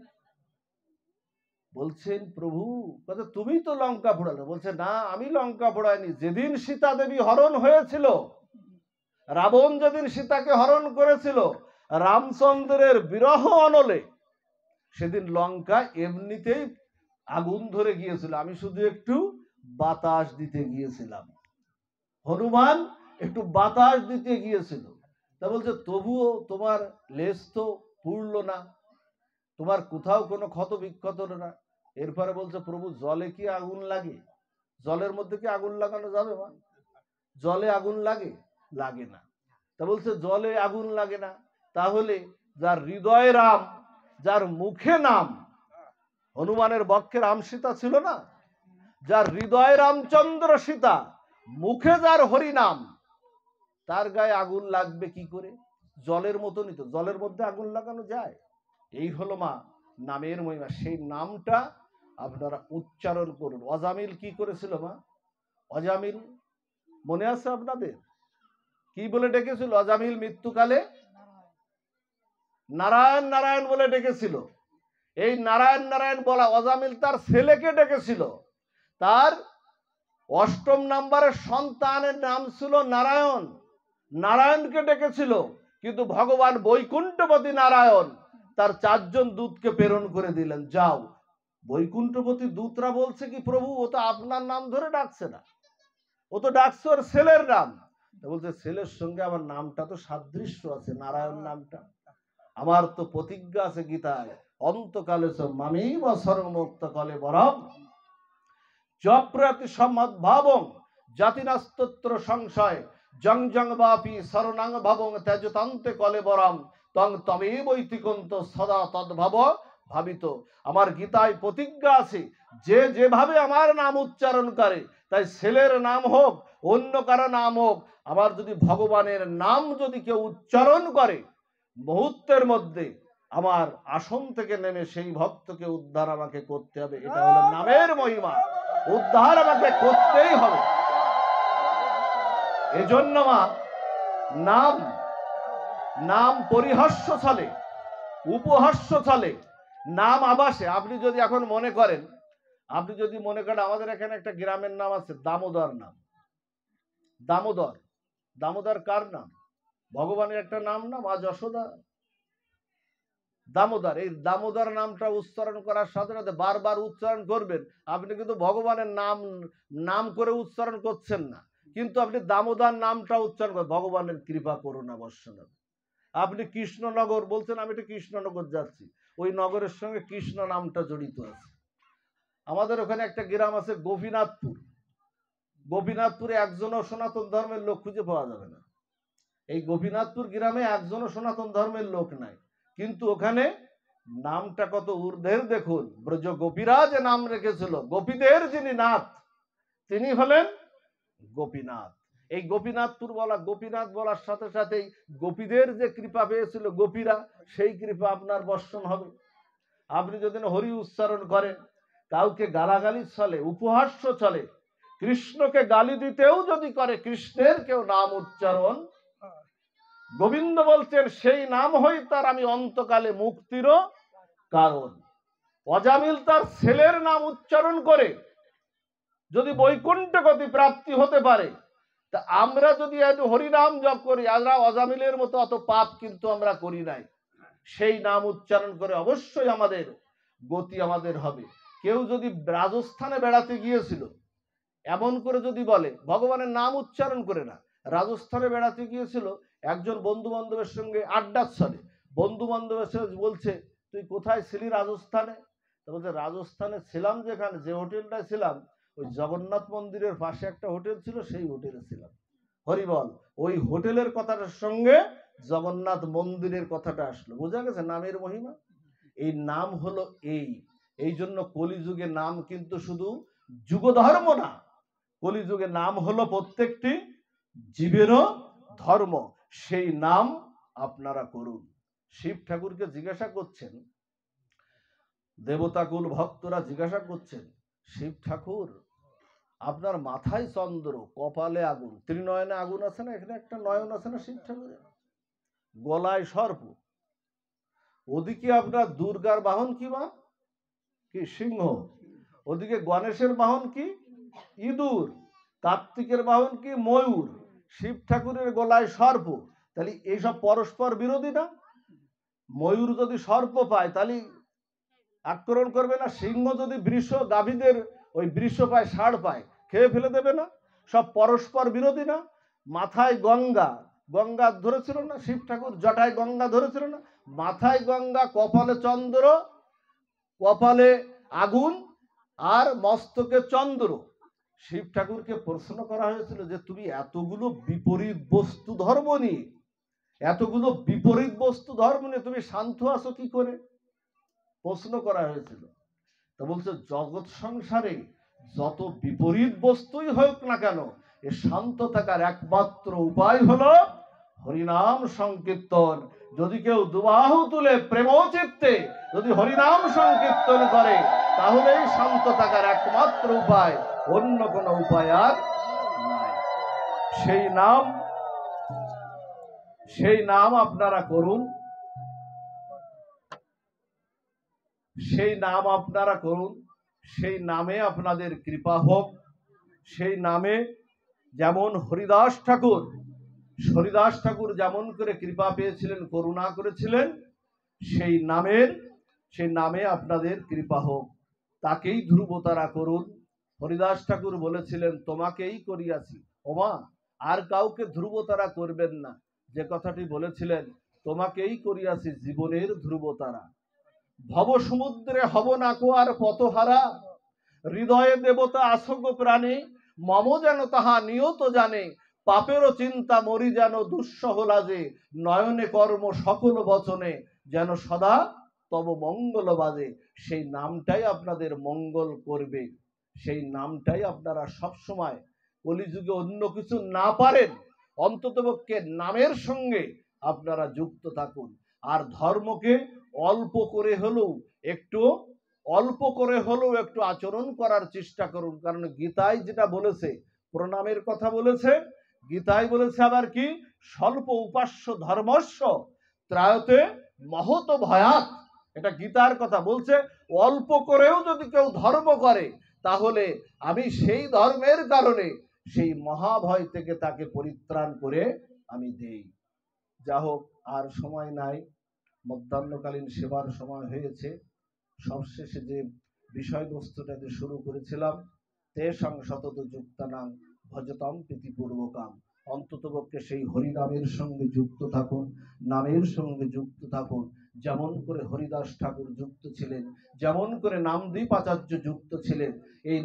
বলছেন প্রভু, বলছে তুমি তো লঙ্কা পোড়ালে। বলছে না, আমি লঙ্কা পোড়াইনি। যেদিন সীতা দেবী হরণ হয়েছিল, রাবণ যেদিন সীতাকে হরণ করেছিল রামচন্দ্রের বিরহ অনলে, সেদিন লঙ্কা এমনিতেই আগুন ধরে গিয়েছিল। আমি শুধু একটু বাতাস দিতে গিয়েছিলাম। হনুমান একটু বাতাস দিতে গিয়েছিল। তা বলছে তবুও তোমার লেজ তো পুড়লো না, তোমার কোথাও কোনো ক্ষত বিক্ষত না। এরপরে বলছে প্রভু জলে কি আগুন লাগে? জলের মধ্যে কি আগুন লাগানো যাবে মা? জলে আগুন লাগে? লাগে না। তা বলছে জলে আগুন লাগে না, তাহলে যার হৃদয়ে রাম, যার মুখে নাম, হনুমানের বক্ষে রাম সীতা ছিল না? যার হৃদয়ে রামচন্দ্র সীতা, মুখে যার হরিনাম, তার গায়ে আগুন লাগবে কি করে? জলের মতনই তো, জলের মধ্যে আগুন লাগানো যায়? এই হলো মা নামের মহিমা। সেই নামটা আপনারা উচ্চারণ করুন। অজামিল কি করেছিল মা? অজামিল মনে আছে আপনাদের? কি বলে ডেকেছিল অজামিল? মৃত্যুকালে নারায়ণ নারায়ণ বলে ডেকেছিল। এই নারায়ণ নারায়ণ বলা অজামিল তার ছেলেকে ডেকেছিল। তার 8ম নাম্বারের সন্তানের নাম ছিল নারায়ণ। নারায়ণকে ডেকেছিল, কিন্তু ভগবান বৈকুণ্ঠপতি নারায়ণ তার 4 জন দূতকে প্রেরণ করে দিলেন, যাও। বৈকুণ্ঠপতি দূতরা বলছে কি প্রভু, ও তো আপনার নাম ধরে ডাকছে না, ও তো ডাকছে ওর ছেলের নাম। বলছে ছেলের সঙ্গে আমার নামটা তো সাদৃশ্য আছে, নারায়ণ নামটা। আমার তো প্রতিজ্ঞা আছে গীতায়, অন্তকালে মামি বা সর্বমুক্ত কলে বরম জপ্রতি সমদ্ভাবং জাতিনাস্তত্র সংশয় জং জং বাপি শরণাং ভাবং তেজতান্তে কলে বরম তং তমে বৈতিকন্ত সদা তদ্ভাব ভাবিত। আমার গীতায় প্রতিজ্ঞা আছে, যে যেভাবে আমার নাম উচ্চারণ করে, তাই ছেলের নাম হোক অন্য কারো নাম হোক, আমার যদি ভগবানের নাম যদি কেউ উচ্চারণ করে, মুহূর্তের মধ্যে আমার আসন থেকে নেমে সেই ভক্তকে উদ্ধার আমাকে করতে হবে। এটা হলো নামের মহিমা। উদ্ধার আমাকে করতেই হবে। এজন্য মা নাম নাম পরিহাস্য ছলে, উপহাস্য ছলে, নাম আবাসে। আপনি যদি এখন মনে করেন, আমাদের এখানে একটা গ্রামের নাম আছে দামোদর নাম। দামোদর, দামোদর কার নাম? ভগবানের একটা নাম না, মা যশোদা। দামোদর, এই দামোদর নামটা উচ্চারণ করার সাথে সাথে বারবার উচ্চারণ করবেন, আপনি কিন্তু ভগবানের নাম করে উচ্চারণ করছেন না, কিন্তু আপনি দামোদর নামটা উচ্চারণ করেন, ভগবানের কৃপা করুণা বর্ষণ হবে। আপনি কৃষ্ণনগর বলছেন, আমি তো কৃষ্ণনগর যাচ্ছি, ওই নগরের সঙ্গে কৃষ্ণ নামটা জড়িত আছে। আমাদের ওখানে একটা গ্রাম আছে গোপীনাথপুর। গোপীনাথপুরে একজনও সনাতন ধর্মের লোক খুঁজে পাওয়া যাবে না। এই গোপীনাথপুর গ্রামে একজনও সনাতন ধর্মের লোক নাই, কিন্তু ওখানে নামটা কত ঊর্ধ্বের দেখুন। ব্রজ গোপীরাজ নাম রেখেছিল, গোপীদের যিনি নাথ তিনি হলেন গোপীনাথ। এই গোপীনাথপুর বলা, গোপীনাথ বলার সাথে সাথেই গোপীদের যে কৃপা পেয়েছিল গোপীরা, সেই কৃপা আপনার বর্ষণ হবে। আপনি যদি হরি উচ্চারণ করেন, কাউকে গালাগালি চলে, উপহাস্য চলে, কৃষ্ণকে গালি দিতেও যদি করে, কৃষ্ণের কেউ নাম উচ্চারণ, গোবিন্দ বলছেন সেই নাম হই তার আমি অন্তকালে মুক্তির কারণ। অজামিল তার ছেলের নাম উচ্চারণ করে যদি বৈকুণ্ঠ গতি প্রাপ্তি হতে পারে, তা আমরা যদি হরিনাম জপ করি, আমরা অজামিলের মতো অত পাপ কিন্তু আমরা করি নাই। সেই নাম উচ্চারণ করে অবশ্যই আমাদের গতি আমাদের হবে। কেউ যদি রাজস্থানে বেড়াতে গিয়েছিল, এমন করে যদি বলে, ভগবানের নাম উচ্চারণ করে না, রাজস্থানে বেড়াতে গিয়েছিল, একজন বন্ধু বান্ধবের সঙ্গে আড্ডার ছলে বন্ধু বান্ধবের সঙ্গে বলছে তুই কোথায় ছিলি রাজস্থানে? বলছে রাজস্থানে ছিলাম যেখানে, যে হোটেলটায় ছিলাম, ওই জগন্নাথ মন্দিরের পাশে একটা হোটেল ছিল, সেই হোটেলে ছিলাম। হরিবল। ওই হোটেলের কথাটার সঙ্গে জগন্নাথ মন্দিরের কথাটা আসলো, বোঝা গেছে নামের মহিমা। এই নাম হলো এই জন্য কলিযুগে নাম কিন্তু শুধু যুগ ধর্ম না, কলিযুগে নাম হলো প্রত্যেকটি জীবেরও ধর্ম। সেই নাম আপনারা করুন। শিব ঠাকুরকে জিজ্ঞাসা করছেন, দেবতাকুল ভক্তরা জিজ্ঞাসা করছেন, শিব ঠাকুর আপনার মাথায় চন্দ্র, কপালে আগুন, ত্রিনয়নে আগুন আছে না, এখানে একটা নয়ন আছে না শিব ঠাকুরের, গলায় সর্প, ওদিকে আপনার দুর্গার বাহন কি মা, কি সিংহ, ওদিকে গণেশের বাহন কি ইঁদুর, কার্তিকের বাহন কি ময়ূর, শিব ঠাকুরের গলায় সর্প। তাহলে এইসব পরস্পর বিরোধী না? ময়ূর যদি সর্প পায় তাহলে আক্রমণ করবে না? সিংহ যদি বৃষ, গাভীদের ওই বৃষ পায়, ষাঁড় পায়, খেয়ে ফেলে দেবে না? সব পরস্পর বিরোধী না? মাথায় গঙ্গা, গঙ্গা ধরেছিল না শিব ঠাকুর, জটায় গঙ্গা ধরেছিল না? মাথায় গঙ্গা, কপালে চন্দ্র, কপালে আগুন আর মস্তকে চন্দ্র। শিব ঠাকুরকে প্রশ্ন করা হয়েছিল যে তুমি এতগুলো বিপরীত বস্তু ধর্ম নিয়ে, এতগুলো বিপরীত বস্তু ধর্ম নিয়ে তুমি শান্ত আছো কি করে, প্রশ্ন করা হয়েছিল। তা বলছে জগৎ সংসারে যত বিপরীত বস্তুই হোক না কেন, এ শান্ত থাকার একমাত্র উপায় হলো হরিনাম সংকীর্তন। যদি কেউ দুবাহু তুলে প্রেমচিত্তে যদি হরিনাম সংকীর্তন করে, তাহলেই শান্ত থাকার একমাত্র উপায়, অন্য কোনো উপায় আর নাই। সেই নাম আপনারা করুন, সেই নাম আপনারা করুন, সেই নামে আপনাদের কৃপা হোক। সেই নামে যেমন হরিদাস ঠাকুর যেমন করে কৃপা পেয়েছিলেন, করুণা করেছিলেন, সেই নামে আপনাদের কৃপা হোক। তাকেই ধ্রুবতারা করুন। হরিদাস ঠাকুর বলেছিলেন, তোমাকেই করিয়াছি ওমা, আর কাউকে ধ্রুবতারা করবেন না। যে কথাটি বলেছিলেন, তোমাকেই করিয়াছি জীবনের ধ্রুবতারা। ভব সমুদ্রে হব না কো আর পথহারা, হৃদয়ে দেবতা আসগ প্রাণে, মম যেন তাহা নিয়ত জানে, পাপেরও চিন্তা মরি যেন দুঃসহ লাজে, নয়নে কর্ম সকল বচনে যেন সদা তব মঙ্গল বাজে। সেই নামটাই আপনাদের মঙ্গল করবে, সেই নামটাই আপনারা সব সময়, কলিযুগে অন্য কিছু না পারেন, অন্ততপক্ষে নামের সঙ্গে আপনারা যুক্ত থাকুন। আর ধর্মকে অল্প করে হলেও একটু আচরণ করার চেষ্টা করুন। কারণ গীতায় যেটা বলেছে, প্রণামের কথা বলেছে, গীতায় বলেছে আবার কি, স্বল্প উপাস্য ধর্মস্য ত্রায়তে মহত ভয়াত। এটা গীতার কথা বলছে, অল্প করেও যদি কেউ ধর্ম করে, তাহলে আমি সেই ধর্মের কারণে সেই মহাভয় থেকে তাকে পরিত্রাণ করে আমি দেই। যা হোক, আর সময় নাই, মধ্যাহ্নকালীন সেবার সময় হয়েছে। সবশেষে যে বিষয়বস্তুটা যে শুরু করেছিলাম, তেষাং সতত যুক্তানাং ভজতাম প্রীতিপূর্বকাম, অন্ততপক্ষে সেই হরিনামের সঙ্গে যুক্ত থাকুন, নামের সঙ্গে যুক্ত থাকুন। যেমন করে হরিদাস ঠাকুর যুক্ত ছিলেন, যেমন করে নামদীপ আচার্য যুক্ত ছিলেন, এই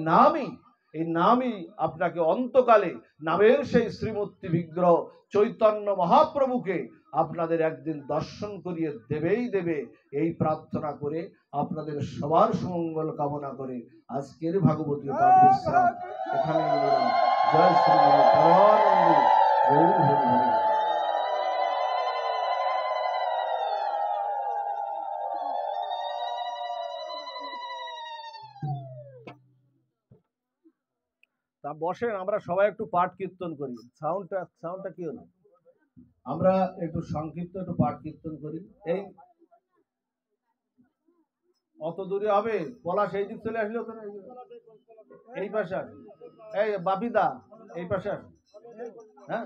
নামই আপনাকে অন্তকালে নামের সেই শ্রীমূর্তি বিগ্রহ চৈতন্য মহাপ্রভুকে আপনাদের একদিন দর্শন করিয়ে দেবেই দেবে। এই প্রার্থনা করে আপনাদের সবার সুমঙ্গল কামনা করে আজকের ভাগবতী পাঠ বিশ্রাম এখানে নিলাম। জয় শ্রী গুরু পরমানন্দ গৌর হরি হরি। তা বসেন, আমরা সবাই একটু পাঠ কীর্তন করি। সাউন্ডটা কি হলো? আমরা একটু সংক্ষিপ্ত একটু পাঠ কীর্তন করি। এই অত দূরে হবে? পলাশ এই দিক চলে আসলে, এই পাশে আসুন। এই বাপিদা এই পাশে আসুন। হ্যাঁ।